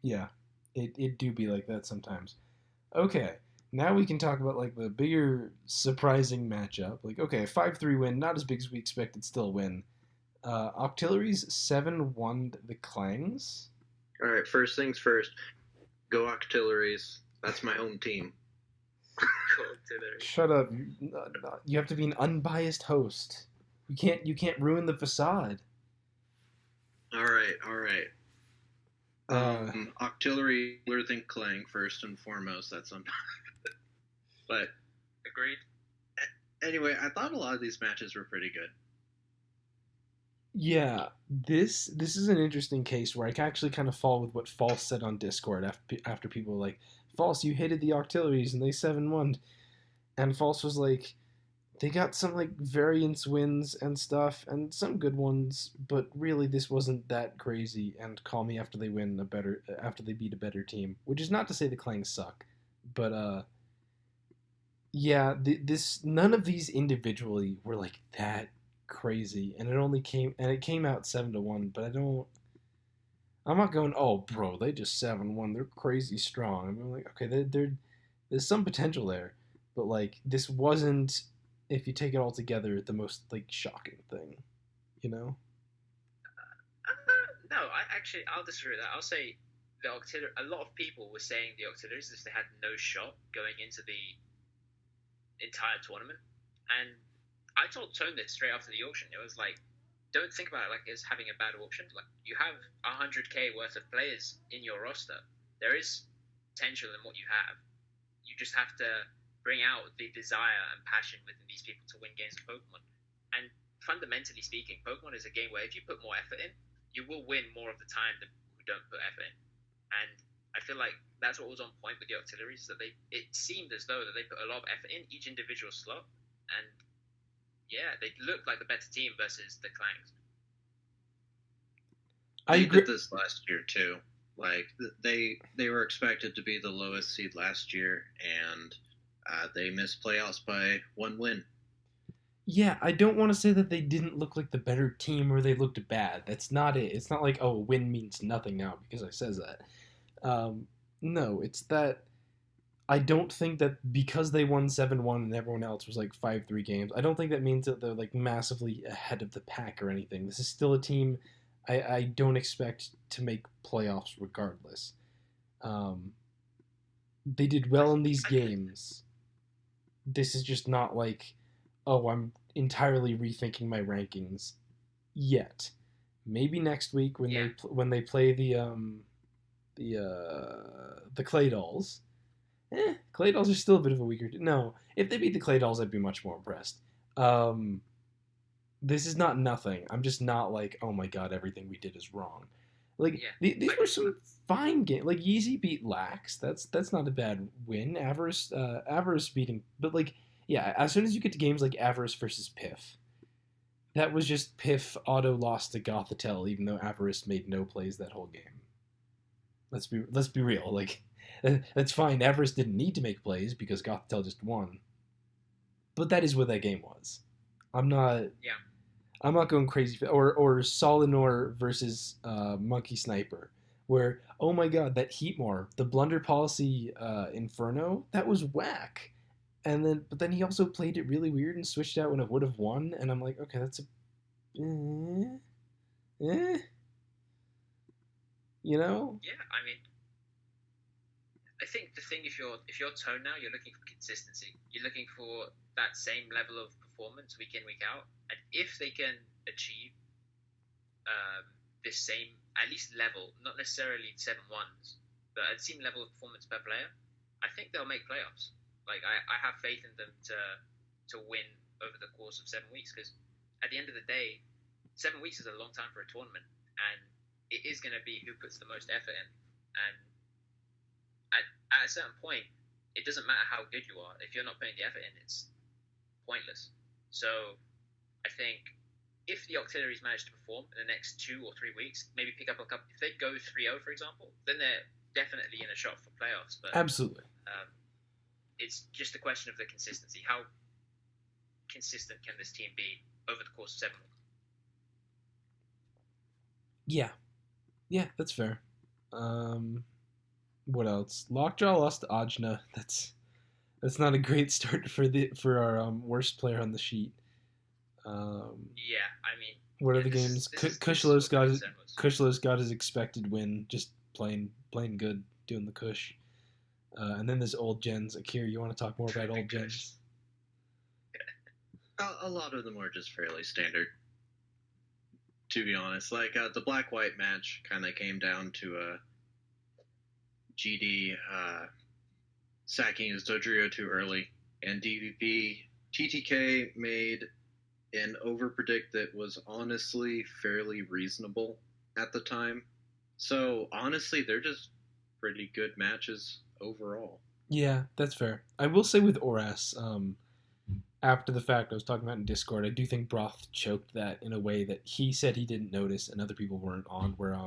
Yeah, it do be like that sometimes. Okay, now we can talk about like the bigger surprising matchup. Like, okay, 5-3 win, not as big as we expected, still a win. Octillery's 7-1 the Clangs. All right, first things first. Go Octilleries. That's my home team. Shut up! You have to be an unbiased host. You can't ruin the facade. All right. Octillery cooler than Clang first and foremost. That's but agreed. Anyway, I thought a lot of these matches were pretty good. Yeah, this is an interesting case where I can actually kind of fall with what False said on Discord after people were like, False, you hated the Octilleries and they 7-1, and False was like, they got some like variance wins and stuff and some good ones, but really this wasn't that crazy. And call me after they beat a better team, which is not to say the Clangs suck, but yeah, this none of these individually were like that crazy, and it came out 7-1. But I'm not going, oh bro, they just 7-1. They're crazy strong. I'm like, okay, there's some potential there, but like this wasn't, if you take it all together, the most like shocking thing, you know? No, I'll disagree with that. I'll say the Octillery. A lot of people were saying the Octilleries as they had no shot going into the entire tournament, and I told Tone this straight after the auction. It was like, don't think about it like it's having a bad auction. Like, you have 100K worth of players in your roster. There is potential in what you have. You just have to bring out the desire and passion within these people to win games of Pokemon. And fundamentally speaking, Pokemon is a game where if you put more effort in, you will win more of the time than people who don't put effort in. And I feel like that's what was on point with the Octilleries, that it seemed as though that they put a lot of effort in each individual slot, and yeah, they looked like the better team versus the Clangs. I agree with this last year too. Like they were expected to be the lowest seed last year, and they missed playoffs by one win. Yeah, I don't want to say that they didn't look like the better team or they looked bad. That's not it. It's not like, oh, a win means nothing now because I says that. No, it's that I don't think that because they won 7-1 and everyone else was like 5-3 games, I don't think that means that they're like massively ahead of the pack or anything. This is still a team I don't expect to make playoffs regardless. They did well in these games. This is just not like, oh, I'm entirely rethinking my rankings yet. Maybe next week when they play the Clay Dolls. Clay Dolls are still a bit of a weaker. No, if they beat the Clay Dolls, I'd be much more impressed. This is not nothing. I'm just not like, oh my god, everything we did is wrong. Like these were some fine games. Like Yeezy beat Lax. That's not a bad win. Avarice beating, but like yeah, as soon as you get to games like Avarice versus Piff, that was just Piff auto lost to Gothitelle, even though Avarice made no plays that whole game. Let's be real. Like that's fine. Everest didn't need to make plays because Gothtel just won. But that is what that game was. I'm not Yeah, I'm not going crazy. Or Solinor versus Monkey Sniper, where oh my god, that Heatmore, the blunder policy Inferno, that was whack. And then he also played it really weird and switched out when it would have won. And I'm like, okay, that's a eh, you know? yeah. I mean, I think the thing if you're tone now, you're looking for consistency. You're looking for that same level of performance week in week out, and if they can achieve this same at least level, not necessarily 7-1s, but at the same level of performance per player, I think they'll make playoffs. Like I have faith in them to win over the course of 7 weeks because at the end of the day, 7 weeks is a long time for a tournament, and it is going to be who puts the most effort in. And at a certain point, it doesn't matter how good you are. If you're not putting the effort in, it's pointless. So I think if the auxiliaries manage to perform in the next 2 or 3 weeks, maybe pick up a couple. If they go 3-0, for example, then they're definitely in a shot for playoffs. But Absolutely. it's just a question of the consistency. How consistent can this team be over the course of 7 weeks? Yeah, that's fair. What else? Lockjaw lost to Ajna. That's not a great start for our worst player on the sheet. Yeah, I mean, What are yeah, the this games? is Kushlos what the got concern was. Kushlos got his expected win, just playing good, doing the Kush. And then there's old gens. Akira, you want to talk more about old gens? A lot of them are just fairly standard, to be honest. Like the black white match kind of came down to GD sacking his Dodrio too early, and DVP TTK made an overpredict that was honestly fairly reasonable at the time. So honestly, they're just pretty good matches overall. Yeah, that's fair. I will say with Oras, after the fact, I was talking about in Discord. I do think Broth choked that in a way that he said he didn't notice and other people weren't on. Where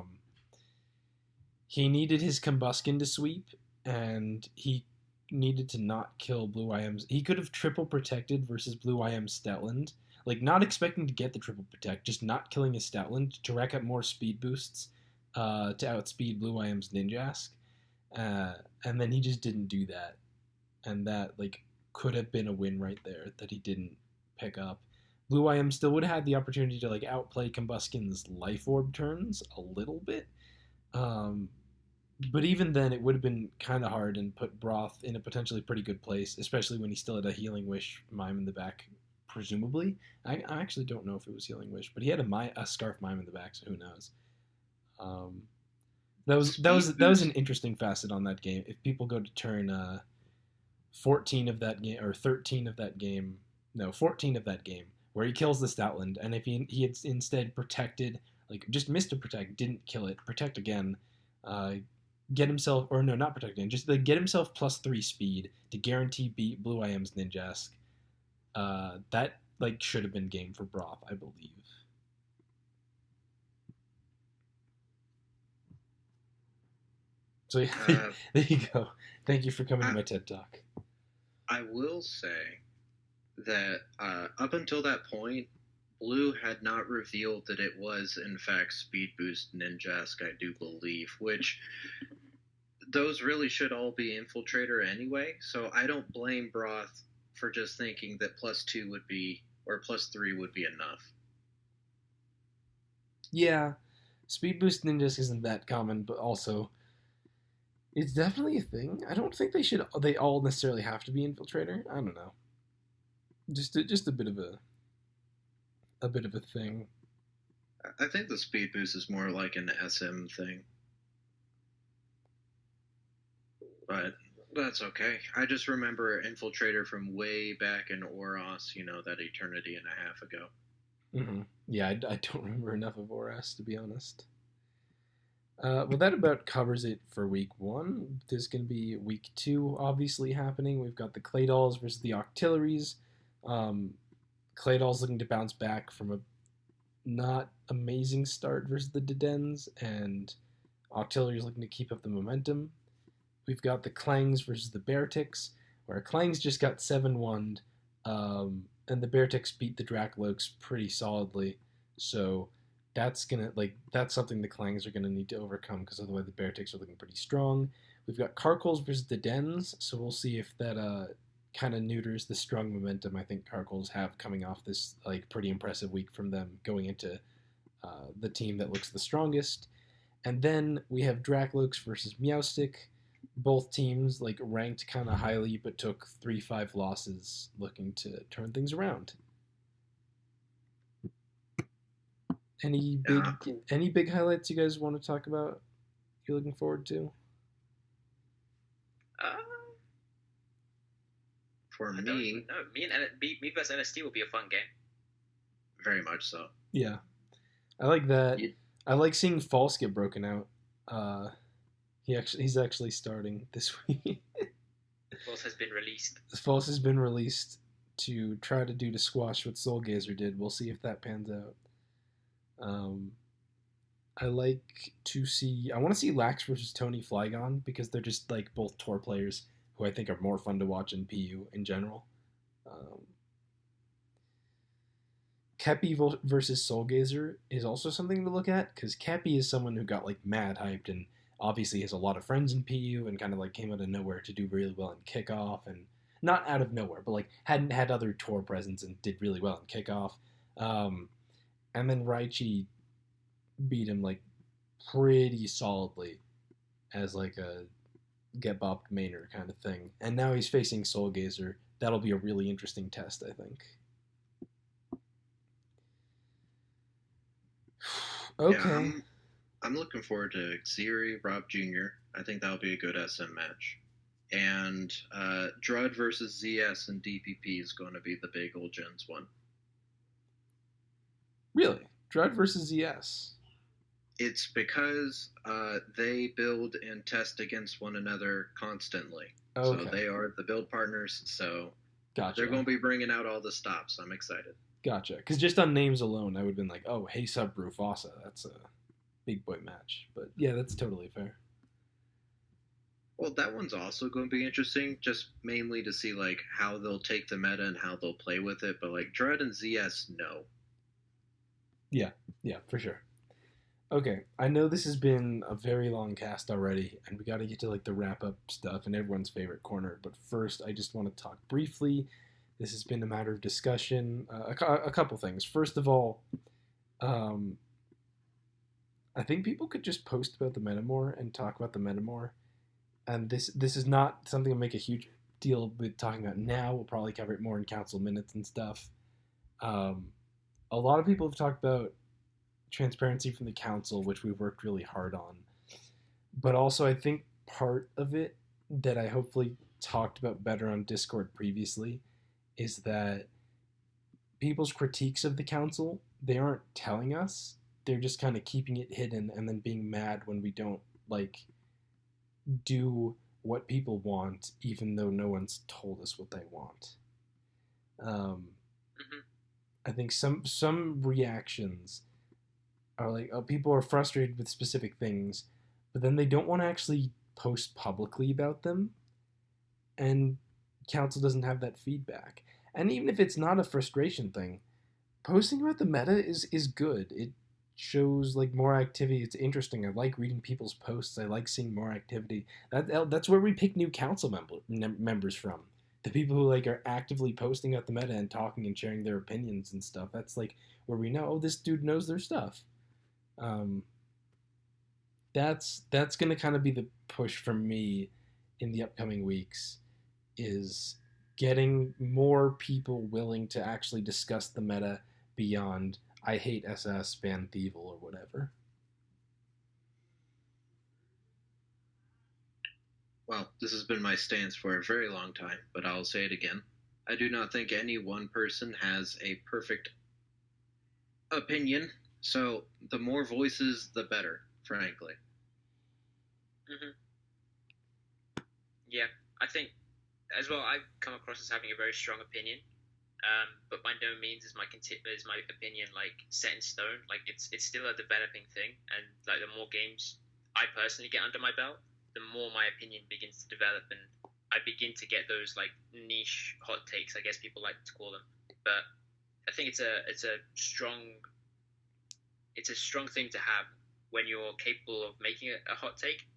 he needed his Combuskin to sweep, and he needed to not kill Blue IM's. He could have triple protected versus Blue IM's Stoutland, like not expecting to get the triple protect, just not killing his Stoutland to rack up more speed boosts to outspeed Blue IM's Ninjask. And then he just didn't do that, and that like could have been a win right there that he didn't pick up. Blue IM still would have had the opportunity to like outplay Combuskin's Life Orb turns a little bit, um, but even then, it would have been kind of hard and put Broth in a potentially pretty good place, especially when he still had a Healing Wish mime in the back, presumably. I actually don't know if it was Healing Wish, but he had a Scarf mime in the back, so who knows? Um, that was an interesting facet on that game. If people go to turn 14 of that game or 13 of that game, no 14 of that game, where he kills the Stoutland, and if he had instead protected, like just missed to protect, didn't kill it, protect again, get himself, or no, not protect again, just like get himself +3 speed to guarantee beat Blue IM's Ninjask. That like should have been game for Broth, I believe. So yeah, there you go. Thank you for coming to my TED Talk. I will say that up until that point, Blue had not revealed that it was, in fact, Speed Boost Ninjask, I do believe, which those really should all be Infiltrator anyway, so I don't blame Broth for just thinking that +2 would be, or +3 would be enough. Yeah, Speed Boost Ninjas isn't that common, but also it's definitely a thing. I don't think they all necessarily have to be Infiltrator. I don't know. Just a bit of a thing. I think the Speed Boost is more like an SM thing. But that's okay. I just remember Infiltrator from way back in Oros, that eternity and a half ago. Mm-hmm. Yeah, I don't remember enough of Oras, to be honest. Well, that about covers it for week 1. There's going to be week 2, obviously, happening. We've got the Clay Dolls versus the Octilleries. Clay Dolls looking to bounce back from a not amazing start versus the Dedens, and Auxiliary's looking to keep up the momentum. We've got the Clangs versus the Bearticks, where Clangs just got 7-1, and the Bearticks beat the Drakloaks pretty solidly. So that's something the Clangs are gonna need to overcome because otherwise the Bearticks are looking pretty strong. We've got Karkles versus the Dens, so we'll see if that kind of neuters the strong momentum I think Karkles have coming off this like pretty impressive week from them going into the team that looks the strongest. And then we have Drakloaks versus Meowstick. Both teams like ranked kind of highly, but took 3-5 losses, looking to turn things around. Yeah. Any big highlights you guys want to talk about? You're looking forward to? Uh, For I me, don't even know. Me versus NST will be a fun game. very much so. Yeah, I like that. Yeah. I like seeing False get broken out. He's actually starting this week. False has been released. False has been released to try to squash what Soulgazer did. We'll see if that pans out. I like to see. I want to see Lax versus Tony Flygon because they're just like both tour players who I think are more fun to watch in PU in general. Kepi versus Soulgazer is also something to look at because Kepi is someone who got like mad hyped and obviously has a lot of friends in PU and kind of like came out of nowhere to do really well in kickoff and not out of nowhere, but like hadn't had other tour presence and did really well in kickoff. And then Raichi beat him like pretty solidly as like a get bopped mainer kind of thing. And now he's facing Soulgazer. That'll be a really interesting test, I think. Okay. Yeah, I'm looking forward to Xeri, Rob Jr. I think that'll be a good SM match. And Drud versus ZS and DPP is going to be the big old Gens one. Really? Drud versus ZS? It's because they build and test against one another constantly. Okay. So they are the build partners. So Gotcha. they're going to be bringing out all the stops. I'm excited. Gotcha. Because just on names alone, I would have been like, oh, hey, sub Rufasa. That's a big boy match. But yeah, that's totally fair. Well, that one's also going to be interesting, just mainly to see like how they'll take the meta and how they'll play with it. But like Drud and ZS, no. Yeah, for sure. Okay, I know this has been a very long cast already, and we got to get to like the wrap up stuff and everyone's favorite corner. But first, I just want to talk briefly. This has been a matter of discussion. A couple things. First of all, I think people could just post about the meta more and talk about the meta more. And this is not something to make a huge deal with talking about now. We'll probably cover it more in council minutes and stuff. A lot of people have talked about transparency from the council, which we've worked really hard on. But also, I think part of it that I hopefully talked about better on Discord previously is that people's critiques of the council, they aren't telling us. They're just kind of keeping it hidden and then being mad when we don't like do what people want, even though no one's told us what they want. I think some reactions are like, oh, people are frustrated with specific things, but then they don't want to actually post publicly about them, and council doesn't have that feedback. And even if it's not a frustration thing, posting about the meta is good. It shows like more activity. It's interesting. I like reading people's posts. I like seeing more activity. That's where we pick new council members from. The people who like are actively posting about the meta and talking and sharing their opinions and stuff. That's like where we know, oh, this dude knows their stuff. That's gonna kind of be the push for me in the upcoming weeks, is getting more people willing to actually discuss the meta beyond I hate SS, ban Thievel, or whatever. Well, this has been my stance for a very long time, but I'll say it again. I do not think any one person has a perfect opinion, so the more voices, the better, frankly. Yeah, I think as well. I come across as having a very strong opinion, but by no means is my opinion like set in stone. Like it's still a developing thing, and like the more games I personally get under my belt, the more my opinion begins to develop, and I begin to get those like niche hot takes, I guess people like to call them. But I think it's a strong thing to have when you're capable of making a hot take,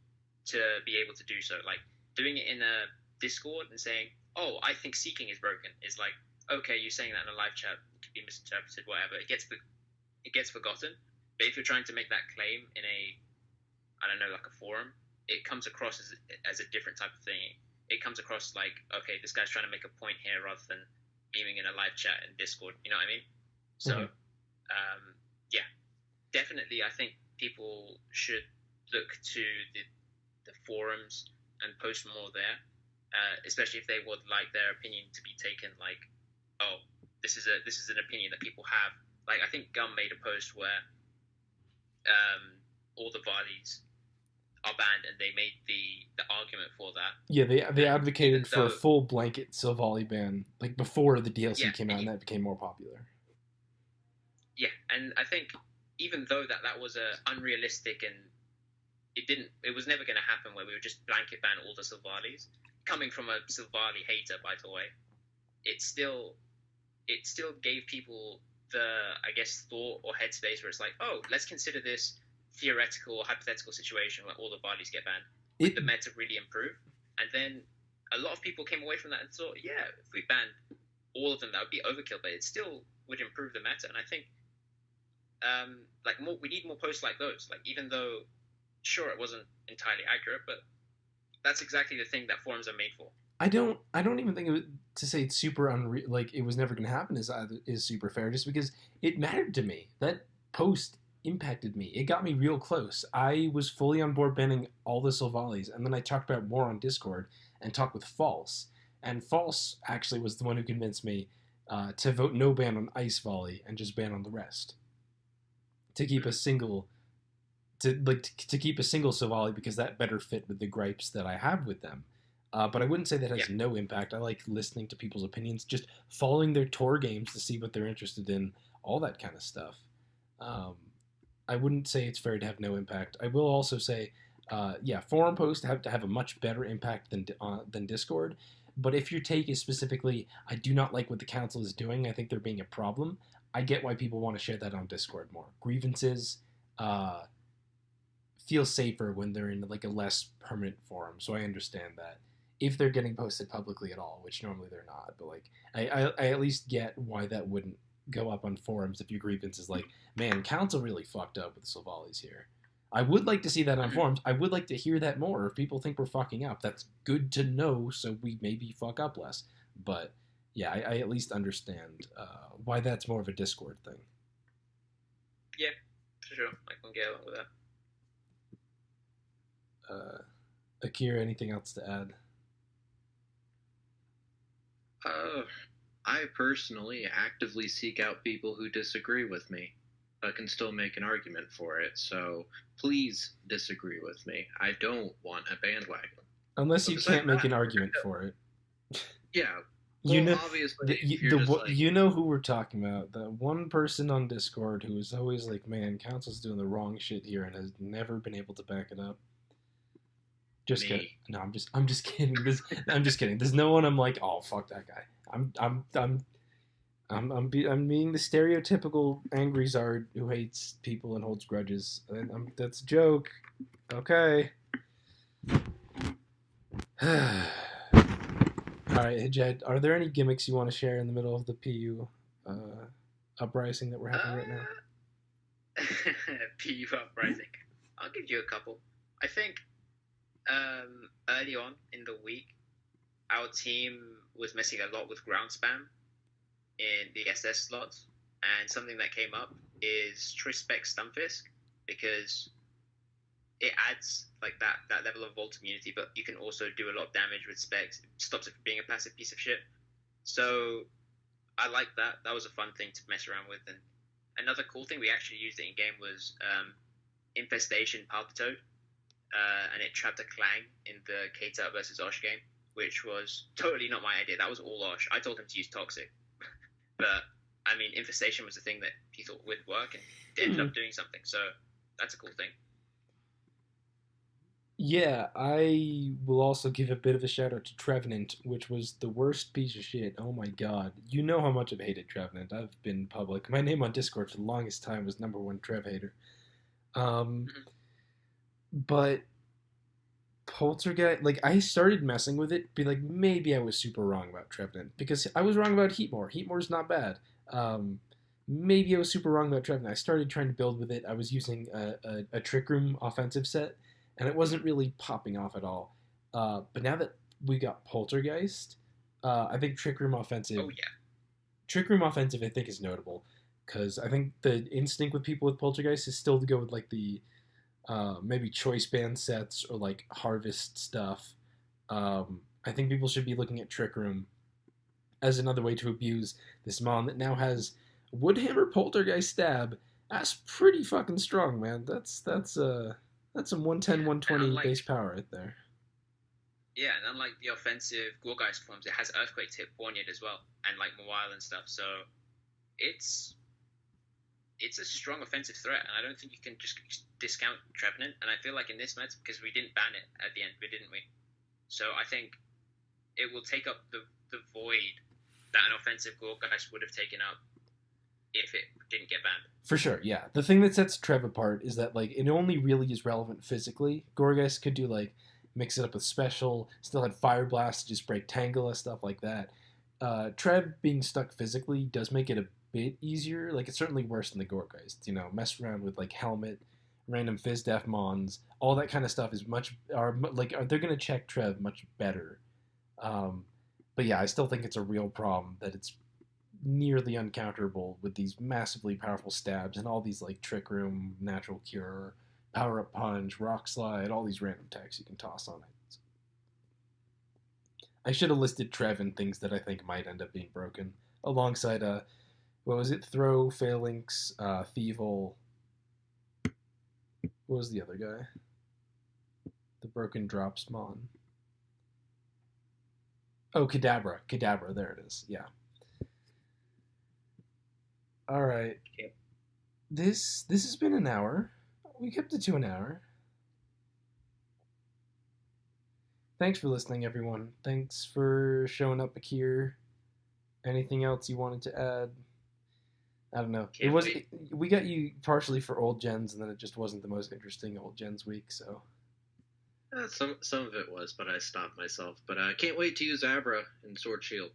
to be able to do so. Like doing it in a Discord and saying, "Oh, I think seeking is broken," is like, okay, you're saying that in a live chat, it could be misinterpreted, whatever. It gets forgotten. But if you're trying to make that claim in a, I don't know, like a forum, it comes across as a different type of thing. It comes across like, okay, this guy's trying to make a point here rather than beaming in a live chat in Discord. You know what I mean? So, yeah, definitely, I think people should look to the forums and post more there, especially if they would like their opinion to be taken. Like, oh, this is an opinion that people have. Like, I think Gum made a post where all the volleys are banned, and they made the argument for that. Yeah, they advocated for a though, full blanket Silvally ban, like before the DLC yeah, came out, and that became more popular. Yeah, and I think even though that was unrealistic, and it was never going to happen where we would just blanket ban all the Silvalis. Coming from a Silvali hater, by the way, it still gave people the, I guess, thought or headspace where it's like, oh, let's consider this theoretical or hypothetical situation where all the Valis get banned. Would the meta really improve? And then a lot of people came away from that and thought, yeah, if we banned all of them, that would be overkill, but it still would improve the meta. And I think we need more posts like those. Like, even though, sure, it wasn't entirely accurate, but that's exactly the thing that forums are made for. I don't even think to say it's super unreal, like it was never going to happen is super fair, just because it mattered to me. That post impacted me. It got me real close. I was fully on board banning all the Silvalis, and then I talked about more on Discord and talked with False. And False actually was the one who convinced me to vote no ban on Ice Volley and just ban on the rest. To keep a single to keep a single Silvally, because that better fit with the gripes that I have with them. But I wouldn't say that has no impact. I like listening to people's opinions, just following their tour games to see what they're interested in, all that kind of stuff. I wouldn't say it's fair to have no impact. I will also say, forum posts have to have a much better impact than Discord. But if your take is specifically, I do not like what the council is doing, I think they're being a problem, I get why people want to share that on Discord more. Grievances feel safer when they're in like a less permanent forum, so I understand that. If they're getting posted publicly at all, which normally they're not, but like I at least get why that wouldn't go up on forums if your grievance is like, man, council really fucked up with the Silvalis here. I would like to see that on forums. I would like to hear that more. If people think we're fucking up, that's good to know, so we maybe fuck up less. But yeah, I at least understand why that's more of a Discord thing. Yeah, for sure. I can get along with that. Akira, anything else to add? I personally actively seek out people who disagree with me, but can still make an argument for it. So please disagree with me. I don't want a bandwagon. Unless you can't make an argument for it. Yeah. Well, you know, obviously, you know who we're talking about. The one person on Discord who is always like, man, council's doing the wrong shit here and has never been able to back it up. Just kidding. No, I'm just kidding. I'm just kidding. There's no one I'm like, oh, fuck that guy. I'm being the stereotypical angry Zard who hates people and holds grudges. That's a joke. Okay. All right, Jed, are there any gimmicks you want to share in the middle of the PU uprising that we're having right now? PU uprising. I'll give you a couple. I think early on in the week, our team was messing a lot with ground spam in the SS slots, and something that came up is Trispec Stunfisk, because it adds like that level of Volt immunity, but you can also do a lot of damage with specs. It stops it from being a passive piece of shit. So I like that. That was a fun thing to mess around with. And another cool thing we actually used it in game was Infestation Palpitoad, and it trapped a Clang in the K-Tut versus Osh game, which was totally not my idea. That was all Osh. I told him to use Toxic. But, I mean, Infestation was the thing that he thought would work, and it ended up doing something. So that's a cool thing. Yeah, I will also give a bit of a shout out to Trevenant, which was the worst piece of shit. Oh my god. You know how much I've hated Trevenant. I've been public. My name on Discord for the longest time was number one Trev hater. Um, Mhm. but Poltergeist, like I started messing with it, be like maybe I was super wrong about Trevenant because I was wrong about Heatmore. Heatmore's not bad. Um, maybe I was super wrong about Trevenant. I started trying to build with it. I was using a Trick Room offensive set, and it wasn't really popping off at all. But now that we got Poltergeist, I think Oh yeah, Trick Room offensive, I think is notable because I think the instinct with people with Poltergeist is still to go with like the maybe choice band sets or like harvest stuff. I think people should be looking at Trick Room as another way to abuse this mon that now has Woodhammer Poltergeist Stab. That's pretty fucking strong, man. That's some 110, yeah, and 120 unlike base power right there. yeah, and unlike the offensive Gorgeist forms, it has Earthquake Tip Poignard as well, and like Mawile and stuff. So it's it's a strong offensive threat, and I don't think you can just discount Trevenant. And I feel like in this match, because we didn't ban it at the end, didn't we? So I think it will take up the void that an offensive Gorgeist would have taken up if it didn't get banned. For sure, yeah. The thing that sets Trev apart is that like it only really is relevant physically. Gorgeist could do like mix it up with special, still had Fire Blast to just break Tangela, stuff like that. Trev being stuck physically does make it a bit easier. Like it's certainly worse than the Gorgeist. You know, mess around with like Helmet, random Fizz Def Mons, all that kind of stuff is much are they're gonna check Trev much better. Um, but yeah, I still think it's a real problem that it's nearly uncounterable with these massively powerful stabs and all these like Trick Room, Natural Cure, Power Up Punch, Rock Slide, all these random attacks you can toss on it. I should have listed Trev and things that I think might end up being broken alongside what was it? Throw, Phalanx, Thievel. What was the other guy? The broken drops mon. Oh, Kadabra. Kadabra, there it is. Yeah. All right. Okay. This has been an hour. We kept it to an hour. Thanks for listening, everyone. Thanks for showing up here. Anything else you wanted to add? I don't know. It Can't was wait. we got you partially for old gens, and then it just wasn't the most interesting old gens week. So Some of it was, but I stopped myself. But I can't wait to use Abra and Sword Shield.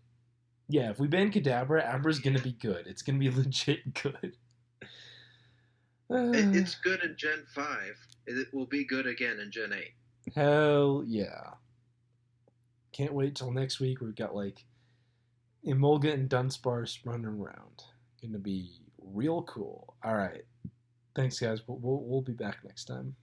yeah, if we ban Kadabra, Abra's gonna be good. It's gonna be legit good. It's good in Gen 5. It will be good again in Gen 8. Hell yeah! Can't wait till next week. We've got like Emolga and Dunsparce running around. Gonna be real cool. All right. Thanks, guys. We'll be back next time.